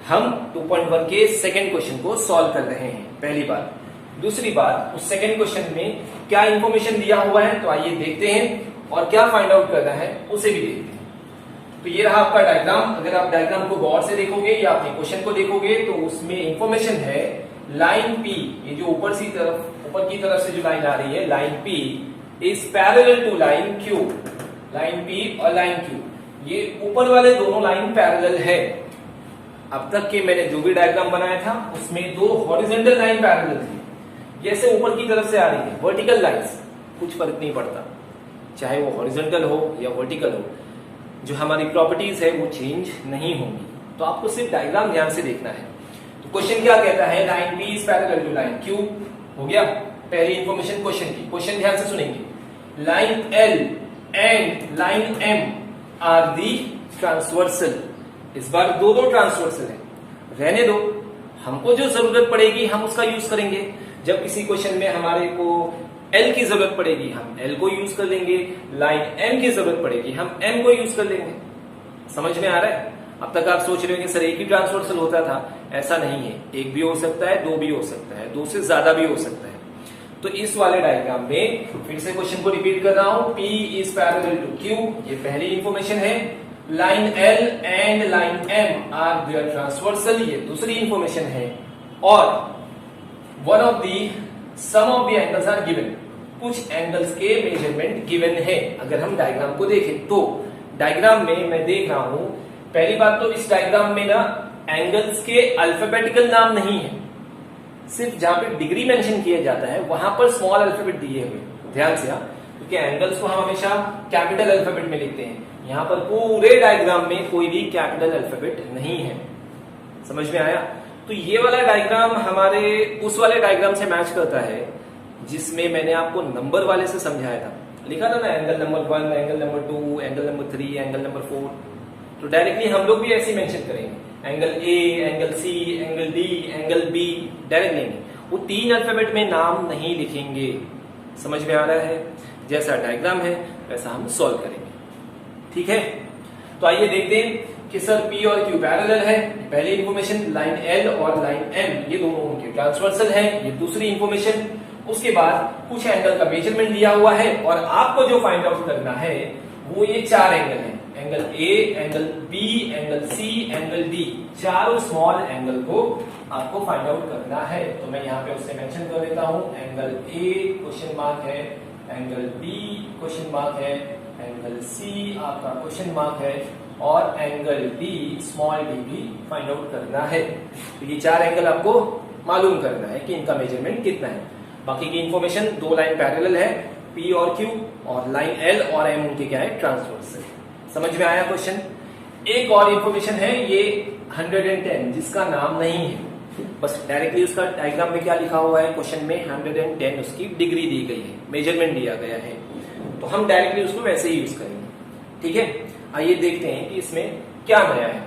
Speaker 1: हम 2.1 के सेकंड क्वेश्चन को सॉल्व कर रहे हैं, पहली बात। दूसरी बात, उस सेकंड क्वेश्चन में क्या इंफॉर्मेशन दिया हुआ है तो आइए देखते हैं, और क्या फाइंड आउट करना है उसे भी देखते हैं। तो ये रहा आपका डायग्राम। अगर आप डायग्राम को गौर से देखोगे या अपने क्वेश्चन को देखोगे तो उसमें इंफॉर्मेशन है लाइन P, ये जो ऊपर की तरफ से जो लाइन आ रही है line P, is parallel to line Q, line P और लाइन क्यू, ये ऊपर वाले दोनों लाइन पैरेलल है। अब तक के मैंने जो भी डायग्राम बनाया था उसमें दो हॉरिजॉन्टल लाइन पैरेलल थी, जैसे ऊपर की तरफ से आ रही है वर्टिकल लाइंस, कुछ फर्क नहीं पड़ता चाहे वो हॉरिजॉन्टल हो या वर्टिकल हो, जो हमारी प्रॉपर्टीज है वो चेंज नहीं होंगी। तो आपको सिर्फ डायग्राम ध्यान से देखना है। तो क्वेश्चन क्या कहता है, line P is parallel to line Q, हो गया पहली इंफॉर्मेशन क्वेश्चन की। क्वेश्चन ध्यान से सुनेंगे, line L and line M are the transversal, इस बार दो ट्रांसवर्सल है, रहने दो, हमको जो जरूरत पड़ेगी हम उसका यूज करेंगे। जब किसी क्वेश्चन में हमारे को एल की जरूरत पड़ेगी हम एल को यूज कर लेंगे, लाइन एम की जरूरत पड़ेगी हम एम को यूज कर लेंगे। समझ में आ रहा है? अब तक आप सोच रहे हो कि सर एक ही ट्रांसवर्सल होता था, ऐसा नहीं है, एक भी हो सकता है, दो भी हो सकता है, दो से ज्यादा भी हो सकता है। तो इस वाले डायग्राम में फिर से क्वेश्चन को रिपीट कर रहा हूं, P is parallel to Q, ये पहली इंफॉर्मेशन है। Line L and line M are their transversal, ये दूसरी इंफॉर्मेशन है। और one of the sum of the angles are given, कुछ एंगल्स के मेजरमेंट गिवन है। अगर हम डायग्राम को देखें तो डायग्राम में मैं देख रहा हूं, पहली बात तो इस डायग्राम में ना एंगल्स के अल्फाबेटिकल नाम नहीं है, सिर्फ जहां पे डिग्री मेंशन किया जाता है वहां पर स्मॉल अल्फाबेट दिए हुए, ध्यान से, क्योंकि एंगल्स को हम हमेशा कैपिटल अल्फाबेट में लिखते हैं। यहां पर पूरे डायग्राम में कोई भी कैपिटल अल्फाबेट नहीं है। समझ में आया? तो ये वाला डायग्राम हमारे उस वाले डायग्राम से मैच करता है जिसमें मैंने आपको नंबर वाले से समझाया था, लिखा था ना angle number 1, angle number 2, angle number 3, angle number 4। तो डायरेक्टली हम लोग भी ऐसे मेंशन करेंगे, angle A, angle C, angle D, angle B, direct लेंगे। वो तीन अल्फाबेट में नाम नहीं लिखेंगे। समझ में आ रहा है? जैसा डायग्राम है वैसा हम सॉल्व करेंगे। ठीक है, तो आइए देखते हैं कि सर P और Q पैरेलल है, पहली इंफॉर्मेशन। लाइन L और लाइन M ये दोनों उनके ट्रांसवर्सल है, ये दूसरी इंफॉर्मेशन। उसके बाद कुछ एंगल का मेजरमेंट दिया हुआ है और आपको जो फाइंड आउट करना है वो ये चार एंगल है, angle A, angle B, angle C, angle D, चारों स्मॉल एंगल को आपको फाइंड आउट करना है। तो मैं यहाँ पे उससे मेंशन कर देता हूँ, एंगल A क्वेश्चन मार्क है, एंगल B क्वेश्चन मार्क है, एंगल C आपका क्वेश्चन मार्क है और एंगल D स्मॉल d भी फाइंड आउट करना है। तो ये चार एंगल आपको मालूम करना है कि इनका मेजरमेंट कितना है। बाकी की इंफॉर्मेशन, दो लाइन पैरेलल है P और Q, और लाइन L और M उनके क्या है, ट्रांसवर्सल। समझ में आया क्वेश्चन? एक और इंफॉर्मेशन है ये 110, जिसका नाम नहीं है, बस डायरेक्टली उसका डायग्राम में क्या लिखा हुआ है, क्वेश्चन में 110 उसकी डिग्री दी गई है, मेजरमेंट दिया गया है, तो हम डायरेक्टली उसको वैसे ही यूज करेंगे। ठीक है, आइए देखते हैं कि इसमें क्या नया है।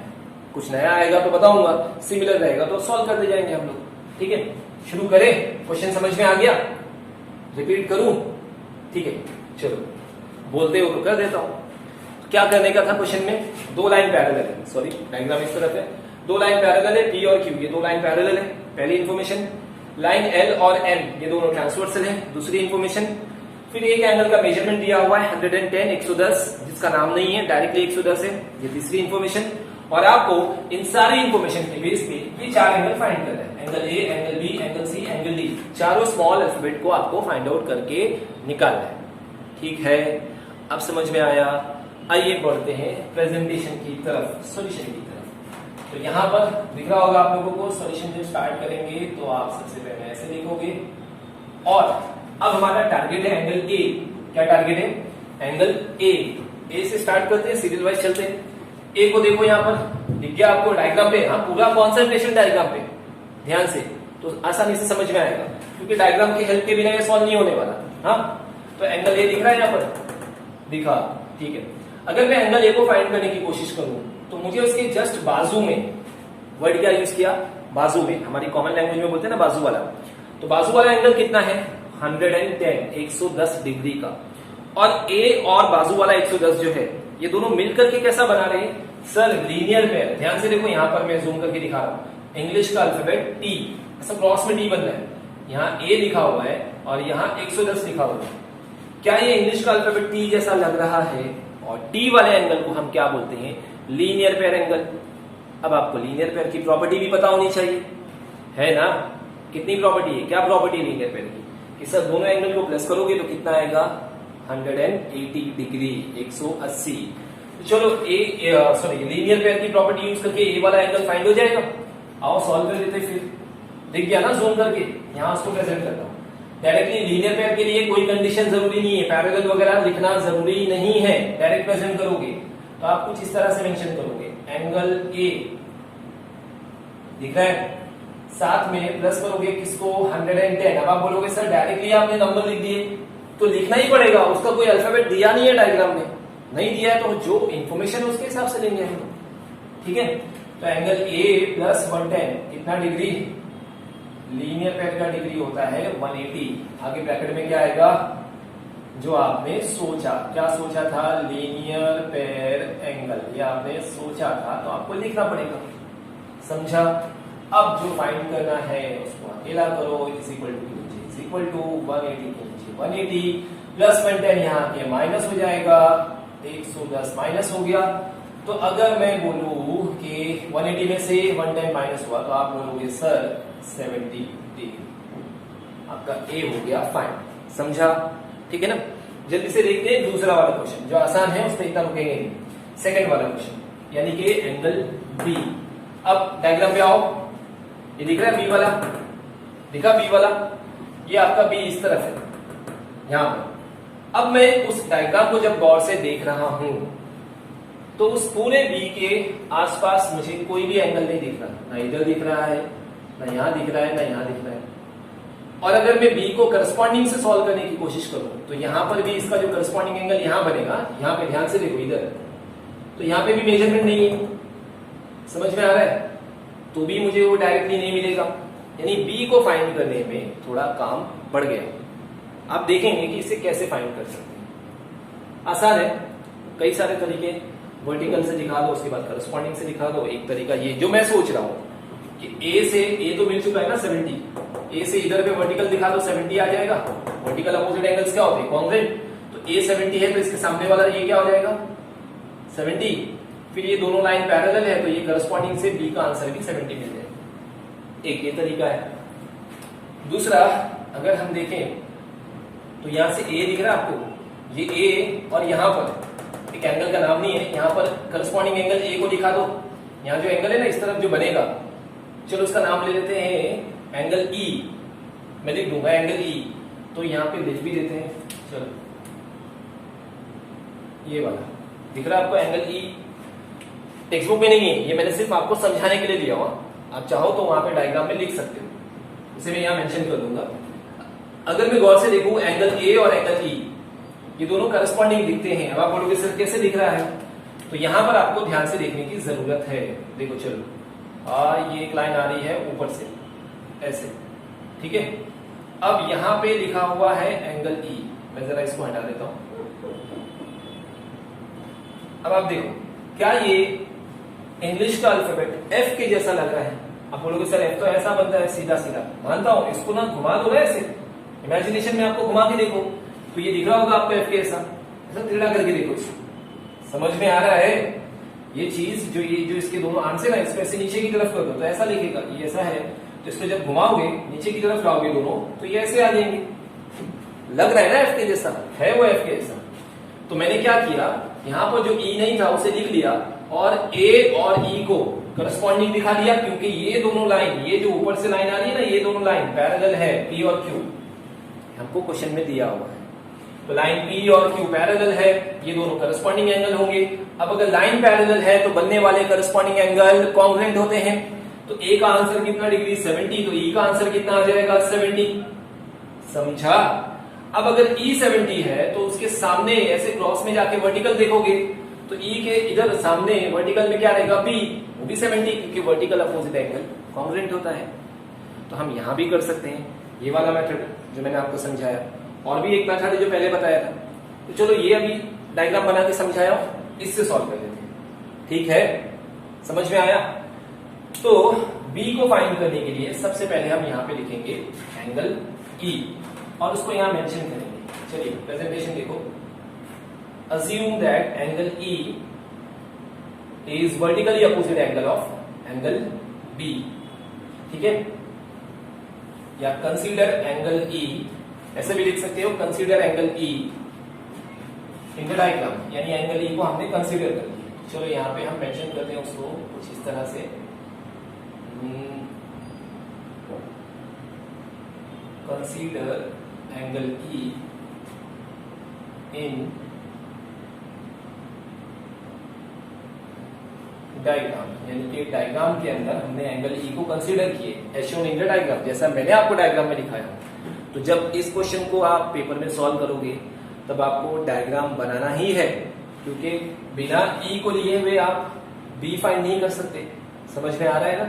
Speaker 1: कुछ नया आएगा तो बताऊंगा, सिमिलर रहेगा तो सॉल्व करते जाएंगे हम लोग। ठीक है, शुरू करें। क्वेश्चन समझ में आ गया? रिपीट करूं? ठीक है, चलो, बोलते हो तो कर देता हूं। क्या करने का था क्वेश्चन में, दो लाइन पैरेलल है, सॉरी डायग्राम इस तरफ है, दो लाइन पैरेलल है P और Q, ये दो लाइन पैरेलल है, पहली इंफॉर्मेशन। लाइन L और M ये दोनों ट्रांसवर्सल है, दूसरी इंफॉर्मेशन। फिर एक एंगल का मेजरमेंट दिया हुआ है 110, 110, जिसका नाम नहीं है, डायरेक्टली 110 है, ये तीसरी इंफॉर्मेशन। और आपको इन सारी इंफॉर्मेशन के बेस पे ये चार एंगल फाइंड करना है, angle A, angle B, angle C, angle D, चारों स्मॉल अल्फाबेट को आपको फाइंड आउट करके निकालना है। ठीक है, अब समझ में आया? आइए बढ़ते हैं प्रेजेंटेशन की तरफ, सॉल्यूशन की तरफ। तो यहाँ पर दिख रहा होगा आप लोगों को, सॉल्यूशन जब स्टार्ट करेंगे तो आप सबसे पहले ऐसे लिखोगे। और अब हमारा टारगेट है एंगल ए। क्या टारगेट है? एंगल ए से स्टार्ट करते हैं, सीरियल वाइज चलते हैं। ए को देखो, यहाँ पर दिख गया आपको डायग्राम पे, हाँ पूरा कॉन्सेंट्रेशन डायग्राम पे, ध्यान से, तो आसानी से समझ में आएगा, क्योंकि डायग्राम की हेल्प के बिना ये सॉल्व नहीं होने वाला। हाँ, तो एंगल ए दिख रहा है यहाँ पर, दिखा, ठीक है। अगर मैं एंगल ए को फाइंड करने की कोशिश करूं तो मुझे उसके जस्ट बाजू में, वर्ड क्या यूज किया, बाजू में, हमारी कॉमन लैंग्वेज में बोलते हैं ना बाजू वाला, तो बाजू वाला एंगल कितना है, 110, 110 डिग्री का। और ए और बाजू वाला 110 जो है, ये दोनों मिलकर के कैसा बना रहे हैं सर, लीनियर पेयर। ध्यान से देखो, यहाँ पर मैं जूम करके दिखा रहा हूं, इंग्लिश का अल्फाबेट टी, ऐसा क्रॉस में टी बन रहा है, यहाँ ए लिखा हुआ है और यहाँ 110 लिखा हुआ है। क्या ये इंग्लिश का अल्फाबेट टी जैसा लग रहा है? और टी वाले एंगल को हम क्या बोलते हैं, लीनियर पेयर एंगल। अब आपको लीनियर पेयर की प्रॉपर्टी भी पता होनी चाहिए, है ना? कितनी प्रॉपर्टी है, क्या प्रॉपर्टी है लीनियर पेयर की, कि सर दोनों एंगल को प्लस करोगे तो कितना आएगा, 180 डिग्री 180। चलो लीनियर पेयर की प्रॉपर्टी यूज करके ए वाला एंगल फाइंड हो जाएगा। आओ सॉल्व कर देते फिर। दिख गया ना जोन करके, यहां उसको प्रेजेंट करता हूं। डायरेक्टली लीनियर पेयर के लिए कोई कंडीशन जरूरी नहीं है, पैरेलल वगैरह लिखना जरूरी नहीं है, डायरेक्ट प्रेजेंट करोगे तो आप कुछ इस तरह से मेंशन करोगे, एंगल ए दिख रहा है, साथ में प्लस करोगे किसको 110। अब आप बोलोगे सर डायरेक्टली आपने नंबर लिख दिए, तो लिखना ही पड़ेगा, उसका कोई अल्फाबेट दिया नहीं है डायग्राम में, नहीं दिया है तो जो इन्फॉर्मेशन है उसके हिसाब से लेंगे हम, ठीक है। तो एंगल ए प्लस 110 कितना डिग्री, लीनियर पेयर का डिग्री होता है 180। आगे ब्रैकेट में क्या आएगा, जो आपने सोचा, क्या सोचा था, लीनियर पेयर एंगल, ये आपने सोचा था तो आपको लिखना पड़ेगा, समझा। अब जो फाइंड करना है उसको अकेला करो, इज इक्वल टू 180 के नीचे 180 प्लस 110 यहाँ के माइनस हो जाएगा, 110 माइनस हो गया। तो अगर मैं बोलूं कि 180 में से 110 माइनस हुआ तो आप बोलोगे सर 70 डिग्री, आपका ए हो गया फाइंड, समझा, ठीक है ना। जल्दी से देखते हैं दूसरा वाला क्वेश्चन, जो आसान है उस पर इतना रुकेंगे नहीं। सेकंड वाला क्वेश्चन यानी कि एंगल बी। अब डायग्राम पे आओ, ये दिख रहा है बी वाला, दिखा बी वाला, ये आपका बी इस तरफ है यहां पर। अब मैं उस डायग्राम को जब गौर से देख रहा हूं तो उस पूरे बी के आसपास मुझे कोई भी एंगल नहीं दिख रहा, ना इधर दिख रहा है, ना यहां दिख रहा है, ना यहां दिख रहा है। और अगर मैं बी को करस्पॉन्डिंग से सॉल्व करने की कोशिश करूं तो यहां पर भी इसका जो करस्पॉन्डिंग एंगल यहां बनेगा, यहां पे ध्यान से देखो इधर, तो यहां पे भी मेजरमेंट नहीं है, समझ में आ रहा है, तो भी मुझे वो डायरेक्टली नहीं मिलेगा। यानी बी को फाइंड करने में थोड़ा काम बढ़ गया। आप देखेंगे कि इसे कैसे फाइंड कर सकते हैं, आसान है, कई सारे तरीके, वर्टिकल से दिखा दो, उसके बाद करस्पॉन्डिंग से दिखा दो। एक तरीका ये जो मैं सोच रहा हूं कि ए तो मिल चुका है ना 70, ए से इधर पे वर्टिकल दिखा दो 70 आ जाएगा। वर्टिकल अपोजिट एंगल्स क्या होते हैं, कॉन्ग्रुएंट, तो ए 70 है तो इसके सामने वाला ये क्या हो जाएगा 70, फिर ये दोनों लाइन पैरेलल है तो ये करस्पॉन्डिंग से बी का आंसर भी 70 मिल जाएगा। एक ये तरीका है। दूसरा अगर हम देखें तो यहां से ए दिख रहा है आपको, ये ए और यहां पर एक एंगल का नाम नहीं है, यहां पर करस्पॉन्डिंग एंगल ए को दिखा दो, यहां जो एंगल है ना इस तरफ जो बनेगा, चलो उसका नाम ले लेते हैं एंगल ई, मैं लिख दूंगा एंगल ई, तो यहां पे लिख भी देते हैं, चलो ये वाला दिख रहा है आपको एंगल ई, टेक्स्ट बुक में नहीं है, ये मैंने सिर्फ आपको समझाने के लिए दिया हुआ, आप चाहो तो वहां पे डायग्राम में लिख सकते हो, इसे मैं यहां मेंशन कर दूंगा। अगर मैं गौर से देखूं एंगल ए और एंगल ई ये दोनों करस्पॉन्डिंग दिखते हैं। अब आप बोलोगे सर कैसे दिख रहा है, तो यहां पर आपको ध्यान से देखने की जरूरत है। देखो चलो ये एक लाइन आ रही है ऊपर से ऐसे, ठीक है। अब यहां पे लिखा हुआ है एंगल ई, मैं जरा इसको हटा देता हूं। अब आप देखो क्या ये इंग्लिश का अल्फाबेट एफ के जैसा लग रहा है। आप बोलोगे सर एफ तो ऐसा बनता है सीधा सीधा, मानता हूं, इसको ना घुमा दो ना ऐसे, इमेजिनेशन में आपको घुमा के देखो तो ये दिख रहा होगा आपको एफ के ऐसा टेढ़ा करके देखो, समझ में आ रहा है ये चीज, जो इसके दोनों आंसर है इसको ऐसे नीचे की तरफ कर दो तो ऐसा लिखेगा, ये ऐसा है, तो इसको जब घुमाओगे नीचे की तरफ लाओगे दोनों तो ये ऐसे आ जाएंगे, लग रहा है ना एफ के जैसा, है वो एफ के जैसा। तो मैंने क्या किया, यहाँ पर जो ई नहीं था उसे लिख लिया और ए और ई को करस्पॉन्डिंग दिखा दिया, क्योंकि ये दोनों लाइन, ये जो ऊपर से लाइन आ रही है ना, ये दोनों लाइन पैरेलल है, पी और क्यू हमको क्वेश्चन में दिया हुआ है। तो लाइन पी और क्यू पैरेलल है, ये दोनों करस्पॉन्डिंग एंगल होंगे। अब अगर लाइन पैरेलल है तो बनने वाले करस्पॉन्डिंग एंगल कॉन्ग्रुएंट होते हैं। तो ए का आंसर कितना डिग्री 70, तो ई का आंसर कितना आ जाएगा 70, समझा। अब अगर ई 70 है तो उसके सामने ऐसे क्रॉस में जाके वर्टिकल देखोगे तो ई के इधर सामने वर्टिकल में क्या रहेगा बी, वो भी 70, क्योंकि वर्टिकल अपोजिट एंगल कॉन्ग्रुएंट होता है। तो हम यहां भी कर सकते हैं ये वाला मेथड जो मैंने आपको समझाया, और भी एक मेथड है जो पहले बताया था। तो चलो ये अभी डायग्राम बना के समझाया, इससे सॉल्व कर लेते हैं, ठीक है, समझ में आया। तो बी को फाइंड करने के लिए सबसे पहले हम यहां पे लिखेंगे एंगल ई और उसको यहां मेंशन करेंगे। चलिए प्रेजेंटेशन देखो, assume that angle E is vertically opposite angle of angle B, ठीक है, या consider angle E, ऐसे भी लिख सकते हो consider angle E in the diagram, यानी एंगल ई को हमने कंसीडर कर लिया। चलो यहाँ पे हम मेंशन करते हैं उसको कुछ इस तरह से, consider angle E in diagram, यानी कि डायग्राम के अंदर हमने एंगल ई को कंसीडर किए as shown in the diagram, जैसा मैंने आपको डायग्राम में दिखाया। तो जब इस क्वेश्चन को आप पेपर में सॉल्व करोगे तब आपको डायग्राम बनाना ही है, क्योंकि बिना ई को लिए हुए आप बी फाइंड नहीं कर सकते। समझ में आ रहा है ना?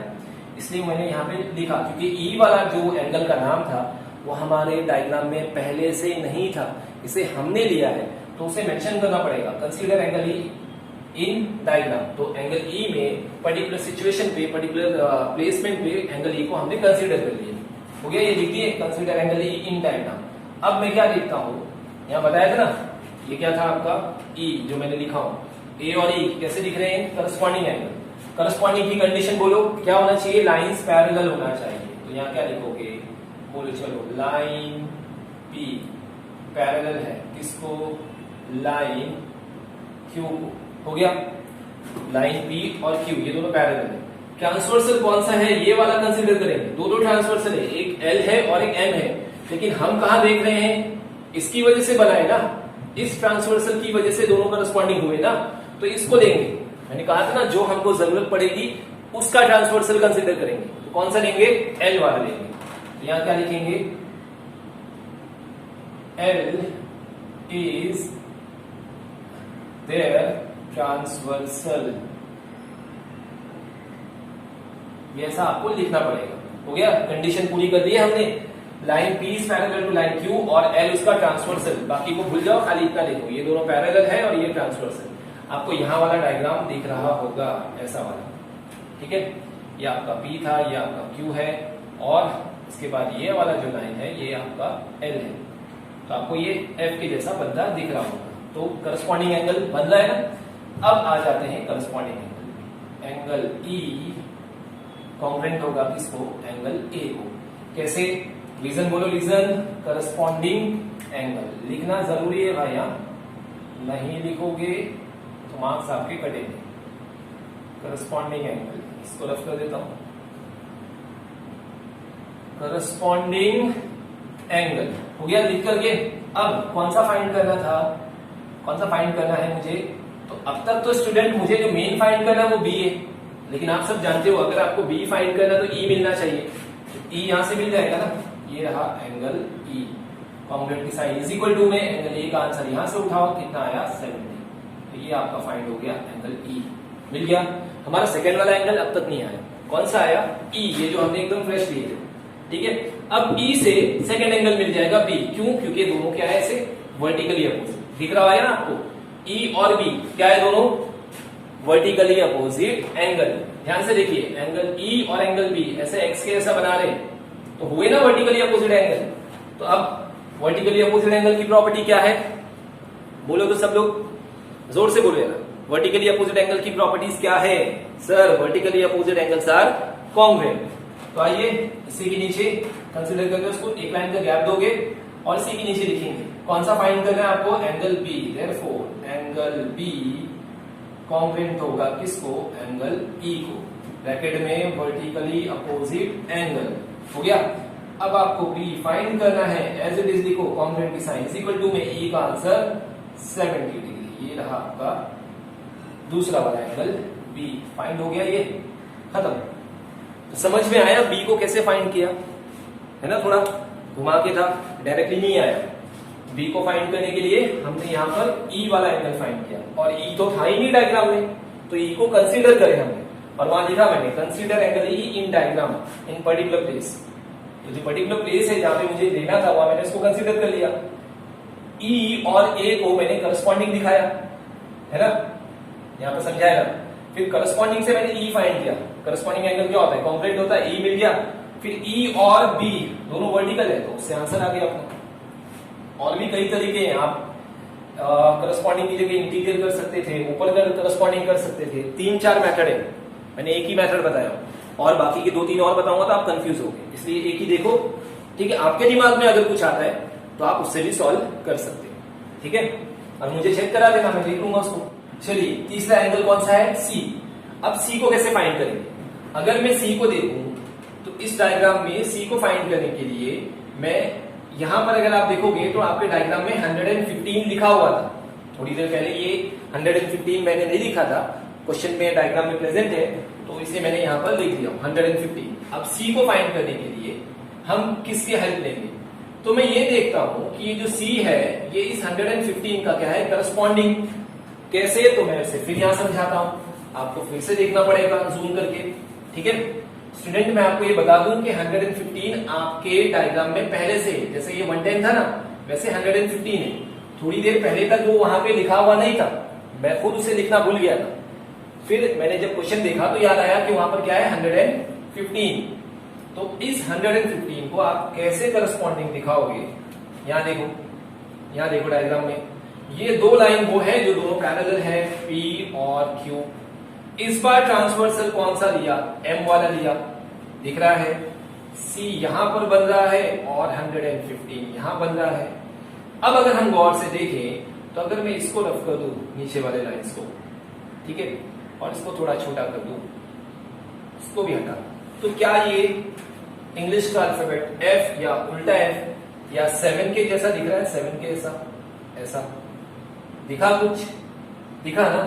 Speaker 1: इसलिए मैंने यहाँ पे लिखा, क्योंकि ई वाला जो एंगल का नाम था वो हमारे डायग्राम में पहले से नहीं था, इसे हमने लिया है तो उसे मेंशन करना पड़ेगा। Consider angle E in diagram, तो एंगल ई में पर्टिकुलर सिचुएशन पे, पर्टिकुलर प्लेसमेंट पे एंगल ई को हमने कंसीडर कर लिया। हो गया, ये लिख दिए consider angle E in diagram. अब मैं क्या लिखता हूँ, यहाँ बताया था ना, ये क्या था आपका ई जो मैंने लिखा हूँ, ए और ई कैसे दिख रहे हैं? Corresponding angle. करस्पॉन्डिंग की कंडीशन बोलो क्या होना चाहिए? लाइंस पैरेलल होना चाहिए। तो यहाँ क्या लिखोगे? बोलो चलो, लाइन पी पैरेलल है किसको? लाइन क्यू को। हो गया, लाइन पी और क्यू ये दोनों पैरेलल है। ट्रांसवर्सल कौन सा है? ये वाला कंसीडर करेंगे। दो ट्रांसवर्सल है, एक एल है और एक एम है, लेकिन हम कहा देख रहे हैं? इसकी वजह से बना है ना, इस ट्रांसवर्सल की वजह से दोनों करस्पॉन्डिंग हुए ना, तो इसको लेंगे। मैंने कहा था ना, जो हमको जरूरत पड़ेगी उसका ट्रांसवर्सल कंसीडर करेंगे। तो कौन सा लेंगे? एल वाला लेंगे। तो यहां क्या लिखेंगे? एल इज देयर ट्रांसवर्सल, ये ऐसा आपको लिखना पड़ेगा। हो गया, कंडीशन पूरी कर दी है हमने। Line P is parallel to line Q और एल उसका ट्रांसवर्सल, बाकी को भूल जाओ, खाली इतना देखो, ये दोनों पैरेलल है और ये ट्रांसवर्सल। आपको यहाँ वाला डायग्राम दिख रहा होगा, ऐसा वाला, ठीक है? ये आपका पी था, ये आपका क्यू है, और इसके बाद ये वाला जो लाइन है ये आपका एल है। तो आपको ये एफ के जैसा बंदा दिख रहा होगा। तो करस्पॉन्डिंग एंगल बन रहा है ना। अब आ जाते हैं corresponding angle. Angle E congruent होगा किसको? एंगल ए को। कैसे? रीजन बोलो, रीजन। करस्पॉन्डिंग एंगल लिखना जरूरी है भाई, यहां नहीं लिखोगे तो मार्क्स आपके कटेंगे। करस्पॉन्डिंग एंगल, इसको रफ कर देता हूं। करस्पॉन्डिंग एंगल हो गया लिख करके। अब कौन सा फाइंड करना था? कौन सा फाइंड करना है मुझे? तो अब तक तो स्टूडेंट मुझे जो मेन फाइंड करना है वो बी है, लेकिन आप सब जानते हो अगर आपको बी फाइंड करना तो ई मिलना चाहिए। तो ई यहां से मिल जाएगा ना, ये रहा एंगल ई। कॉन्ग्रुएंट की साइन इज इक्वल टू में एंगल ए का आंसर यहां से उठाओ, कितना आया? 70। तो ये आपका फाइंड हो गया एंगल ई, मिल गया। हमारा सेकंड वाला एंगल अब तक नहीं आया। कौन सा आया? ई, ये जो हमने एकदम फ्रेश लिए थे, ठीक है। अब ई से सेकंड एंगल मिल जाएगा बी। क्यों? क्योंकि दोनों क्या है? ऐसे वर्टिकली अपोजिट दिख रहा है ना आपको। ई और बी क्या है? दोनों वर्टिकली अपोजिट एंगल। ध्यान से देखिए, एंगल ई और एंगल बी ऐसे एक्स के ऐसा बना रहे हैं, तो हुए ना वर्टिकली अपोजिट एंगल। तो अब वर्टिकली अपोजिट एंगल की प्रॉपर्टी क्या है? बोलो तो सब लोग, जोर से बोलो यार। वर्टिकली अपोजिट एंगल की प्रॉपर्टीज क्या है? Sir, vertically opposite angles are congruent. तो आइए इसी के नीचे कंसीडर करके उसको एक लाइन का गैप दोगे और इसी के नीचे लिखेंगे कौन सा फाइंड करना है आपको? Angle B. Therefore angle B congruent होगा किसको? एंगल ई को। ब्रैकेट में वर्टिकली अपोजिट एंगल हो गया। अब आपको बी फाइंड करना है, एज इट इज लिखो, कॉन्ग्रुएंट की साइन इज इक्वल टू में ई का आंसर 70 डिग्री। ये रहा आपका दूसरा वाला एंगल बी, फाइंड हो गया, ये खत्म। तो समझ में आया बी को कैसे फाइंड किया है ना? थोड़ा घुमा के था, डायरेक्टली नहीं आया। बी को फाइंड करने के लिए हमने यहाँ पर ई वाला एंगल फाइंड किया, और ई तो था ही नहीं डायग्राम में, तो ई को कंसीडर करें हमने, और वहां लिखा मैंने consider angle E in diagram in particular place. तो जो पर्टिकुलर प्लेस है जहां पे मुझे लेना था वहां मैंने इसको कंसीडर कर लिया। ई और ए को मैंने करस्पॉन्डिंग दिखाया है ना, यहाँ पे समझाया ना। फिर करस्पॉन्डिंग से मैंने ई फाइंड किया। करस्पॉन्डिंग एंगल क्या होता है? कॉन्ग्रुएंट होता है, ई मिल गया। फिर ई और बी दोनों वर्टिकल है, तो उससे आंसर आ गया अपना। और भी कई तरीके हैं, आप करस्पॉन्डिंग की जगह इंटीग्रल कर सकते थे, ऊपर कर करस्पॉन्डिंग कर सकते थे। 3-4 मेथड है, मैंने एक ही मेथड बताया, और बाकी के 2-3 और बताऊंगा तो आप कंफ्यूज होगे, इसलिए एक ही देखो, ठीक है। आपके दिमाग में अगर कुछ आता है तो आप उससे भी सॉल्व कर सकते हो, ठीक है। और मुझे चेक करा देना, मैं देख लूंगा उसको। चलिए तीसरा एंगल कौन सा है, सी। अब सी को कैसे फाइंड करेंगे? अगर मैं सी को देखूं तो इस डायग्राम में सी को फाइंड करने के लिए मैं यहां पर अगर आप देखोगे तो आपके डायग्राम में 115 लिखा हुआ था। थोड़ी देर पहले ये 115 मैंने नहीं लिखा था, क्वेश्चन में डायग्राम में प्रेजेंट है, तो इसे मैंने यहां पर लिख दिया 115। अब सी को फाइंड करने के लिए हम किसकी हेल्प लेंगे? तो मैं ये देखता हूं कि ये जो सी है ये इस 115 का क्या है, करस्पॉन्डिंग। कैसे? तो मैं इसे फिर यहां समझाता हूं, आपको फिर से देखना पड़ेगा जूम करके, ठीक है स्टूडेंट। मैं आपको ये बता दूं कि 115 आपके डायग्राम में पहले से, जैसे ये 110 था ना, वैसे 115 है। थोड़ी देर पहले तक वो वहां पे लिखा हुआ नहीं था, मैं खुद उसे लिखना भूल गया था। फिर मैंने जब क्वेश्चन देखा तो याद आया कि वहां पर क्या है, 115। तो इस 115 को आप कैसे करस्पॉन्डिंग दिखाओगे? यहाँ देखो डायग्राम में ये दो लाइन वो है जो दोनों पैरेलल है, P और Q। इस बार ट्रांसवर्सल कौन सा लिया? M वाला लिया, दिख रहा है। C यहां पर बन रहा है और 115 यहां बन रहा है। अब अगर हम गौर से देखें तो अगर मैं इसको रफ कर दूं, नीचे वाले लाइंस को, ठीक है, और इसको थोड़ा छोटा कर दूं, इसको भी हटा, तो क्या ये इंग्लिश का अल्फाबेट F या उल्टा F या 7 के जैसा दिख रहा है? 7 के ऐसा दिखा? कुछ दिखा ना?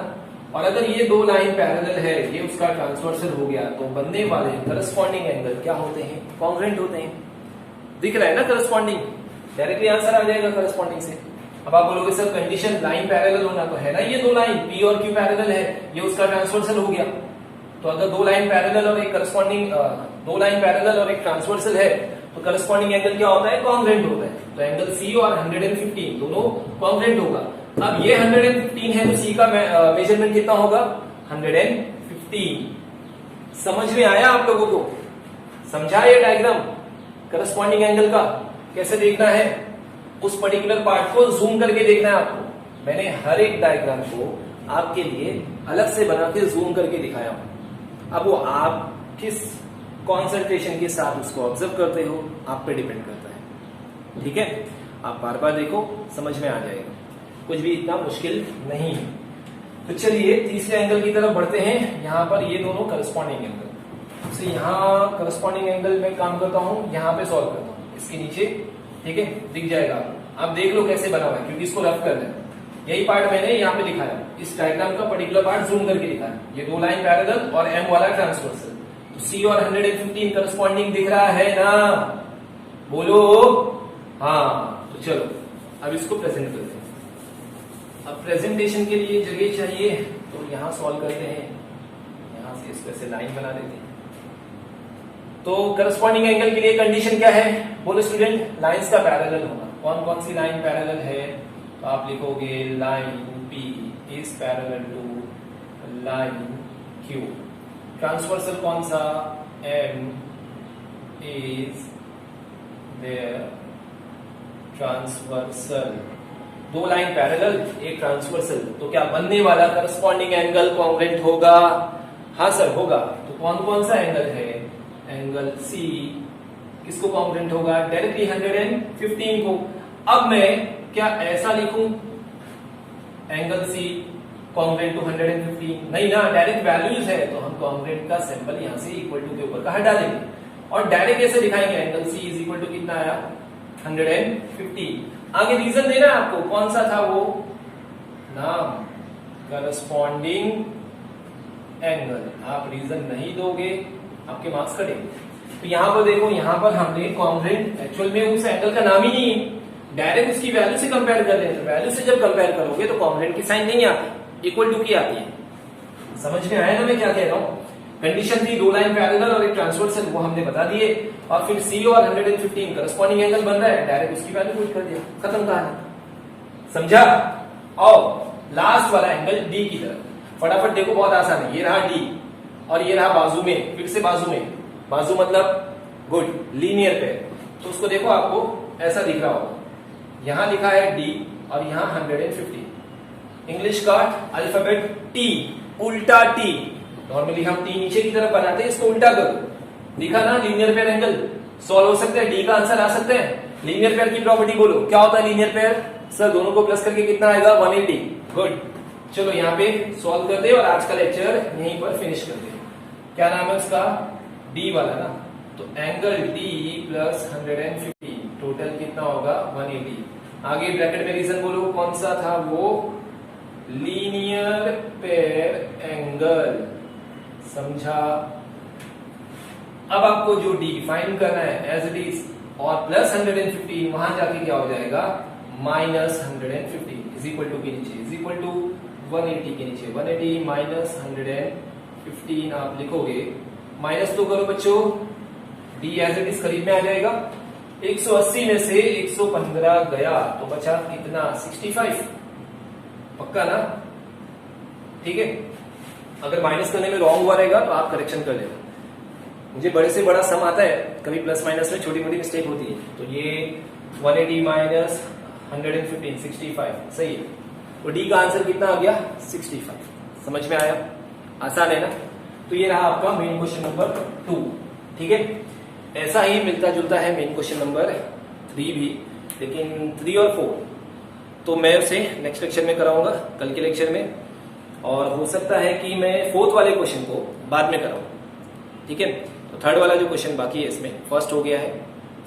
Speaker 1: और अगर ये दो लाइन पैरेलल है, ये उसका ट्रांसवर्सल हो गया, तो बनने वाले करस्पॉन्डिंग एंगल क्या होते हैं? कॉन्ग्रुएंट होते हैं। दिख रहा है ना करस्पॉन्डिंग? डायरेक्टली आंसर आ जाएगा करस्पॉन्डिंग से। अब आप बोलोगे सर कंडीशन लाइन पैरेलल होना तो है ना, ये दो लाइन P और Q पैरेलल है, ये उसका ट्रांसवर्सल हो गया। तो अगर दो लाइन पैरेलल और एक करस्पॉन्डिंग, दो लाइन पैरेलल और एक ट्रांसवर्सल है, तो करस्पॉन्डिंग एंगल क्या होता है? कॉन्ग्रुएंट होता है। तो एंगल C और 115 दोनों कॉन्ग्रुएंट होगा। अब ये 115 है तो C का मेजरमेंट कितना होगा? 115। समझ में आया आप लोगों को? समझा ये डायग्राम करस्पॉन्डिंग एंगल का कैसे देखना है? उस पर्टिकुलर पार्ट को जूम करके देखना है आपको। मैंने हर एक डायग्राम को आपके लिए अलग से बना के जूम करके दिखाया हूं। अब वो आप किस कॉन्सेंट्रेशन के साथ उसको ऑब्जर्व करते हो, आप पे डिपेंड करता है, ठीक है। आप बार बार देखो, समझ में आ जाएगा, कुछ भी इतना मुश्किल नहीं है। तो चलिए तीसरे एंगल की तरफ बढ़ते हैं। यहाँ पर ये दोनों करस्पॉन्डिंग एंगल, तो यहाँ करस्पॉन्डिंग एंगल में काम करता हूँ, यहाँ पे सॉल्व करता हूँ, इसके नीचे, ठीक है, दिख जाएगा आपको। आप देख लो कैसे बना हुआ है, क्योंकि इसको रफ करना है। यही पार्ट मैंने यहाँ पे लिखा है, इस डायग्राम का पर्टिकुलर पार्ट जूम करके लिखा है। ये दो लाइन पैरेलल और M वाला ट्रांसवर्सल, तो C और 115 करस्पॉन्डिंग दिख रहा है ना? बोलो हाँ। तो चलो अब इसको प्रेजेंट करते हैं। अब प्रेजेंटेशन के लिए जगह चाहिए, तो यहां सॉल्व करते हैं। यहां से इसको ऐसे लाइन बना देते हैं। तो करस्पॉन्डिंग एंगल के लिए कंडीशन क्या है? बोलो स्टूडेंट, लाइंस का पैरेलल होना। कौन कौन सी लाइन पैरेलल है? तो आप लिखोगे line P is parallel to line Q। Transversal कौन सा? M is their transversal. दो लाइन पैरेलल, एक ट्रांसवर्सल, तो क्या बनने वाला करस्पॉन्डिंग एंगल कॉन्ग्रुएंट होगा? हाँ सर होगा। तो कौन कौन सा एंगल है? एंगल C किसको कॉन्ग्रुएंट होगा? डायरेक्टली 115 को। अब मैं क्या ऐसा लिखूं एंगल C कॉन्ग्रुएंट टू 115? नहीं ना, डायरेक्ट वैल्यूज है, तो हम कॉन्ग्रुएंट का सिंबल यहां से इक्वल टू के ऊपर का हटा देंगे और डायरेक्ट ऐसे दिखाएंगे angle C is equal to कितना आया? 115। आगे रीजन देना है आपको, कौन सा था वो नाम? Corresponding angle. आप रीजन नहीं दोगे आपके मार्क्स कटेंगे। तो यहां पर देखो, यहां पर हमने कॉन्ग्रुएंट, एक्चुअल में उस एंगल का नाम ही नहीं है, डायरेक्ट उसकी वैल्यू से कंपेयर कर रहे हैं। वैल्यू से जब कंपेयर करोगे तो कॉन्ग्रुएंट की साइन नहीं आती, इक्वल टू की आती है। समझ में आया ना मैं क्या कह रहा हूं? कंडीशन थी दो लाइन पैरेलल और एक ट्रांसवर्सल, वो हमने बता दिए, और फिर C और 115 करस्पॉन्डिंग एंगल बन रहा है, डायरेक्ट उसकी वैल्यू पुट कर दिया, खत्म कहानी। समझा? और लास्ट वाला एंगल D की तरफ, फटाफट देखो, बहुत आसान है। ये रहा D और ये रहा बाजू में, फिर से बाजू में, बाजू मतलब गुड लीनियर पेयर। तो उसको देखो, आपको ऐसा दिख रहा होगा, यहां लिखा है D और यहां 115। इंग्लिश का अल्फाबेट T, उल्टा T। नॉर्मली हम T नीचे की तरफ बनाते हैं, इसको उल्टा करो, दिखा ना? लीनियर पेयर एंगल सॉल्व हो सकता है, D का आंसर आ सकता है। लीनियर पेयर की प्रॉपर्टी बोलो, क्या होता है लीनियर पेयर? सर दोनों को प्लस करके कितना आएगा 180। गुड, चलो यहाँ पे सॉल्व करते हैं और आज का लेक्चर यहीं पर फिनिश करते हैं। क्या नाम है उसका, डी वाला ना, तो एंगल डी प्लस 150 टोटल कितना होगा 180। आगे ब्रैकेट में रीजन बोलो कौन सा था, वो लीनियर पेयर एंगल, समझा। अब आपको जो डी फाइंड करना है एज इट इज और प्लस 115 वहां जाके क्या हो जाएगा माइनस 115 इज इक्वल टू के नीचे इज इक्वल टू 180 के नीचे 180 माइनस 115 आप लिखोगे, माइनस तो करो बच्चों, डी एज इट इज करीब में आ जाएगा। 180 में से 115 गया तो बचा कितना 65, पक्का ना, ठीक है। अगर माइनस करने में रॉन्ग हुआ रहेगा तो आप करेक्शन कर लेना। मुझे बड़े से बड़ा सम आता है, कभी प्लस माइनस में छोटी मोटी मिस्टेक होती है, तो ये 180 माइनस 115 65 सही है। तो डी का आंसर कितना आ गया 65। समझ में आया, आसान है ना। तो ये रहा आपका मेन क्वेश्चन नंबर 2, ठीक है। ऐसा ही मिलता जुलता है मेन क्वेश्चन नंबर 3 भी, लेकिन 3 और 4 तो मैं उसे नेक्स्ट लेक्चर में कराऊंगा, कल के लेक्चर में। और हो सकता है कि मैं 4th वाले क्वेश्चन को बाद में कराऊं, ठीक है। तो 3rd वाला जो क्वेश्चन बाकी है इसमें 1st हो गया है,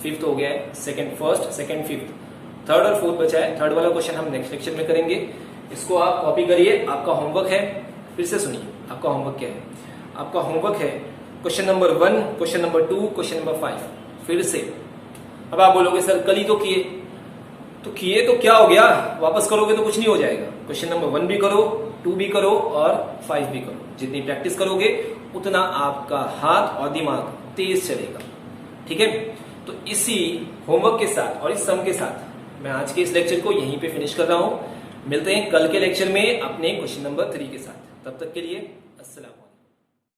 Speaker 1: 5th हो गया है, 2nd 1st 2nd 5th, 3rd और 4th बचा है। 3rd वाला क्वेश्चन हम नेक्स्ट लेक्चर में करेंगे। इसको आप कॉपी करिए, आपका होमवर्क है, फिर से सुनिए आपका होमवर्क क्या है। आपका होमवर्क है question number 1, question number 2, question number 5, फिर से। अब आप बोलोगे सर कल ही तो किए तो क्या हो गया, वापस करोगे तो कुछ नहीं हो जाएगा। क्वेश्चन नंबर 1 भी करो, 2 भी करो और 5 भी करो। जितनी प्रैक्टिस करोगे उतना आपका हाथ और दिमाग तेज चलेगा, ठीक है। तो इसी होमवर्क के साथ और इस सम के साथ मैं आज के इस लेक्चर को यहीं पे फिनिश कर रहा हूं। मिलते हैं कल के लेक्चर में अपने क्वेश्चन नंबर 3 के साथ। तब तक के लिए अस्सलाम।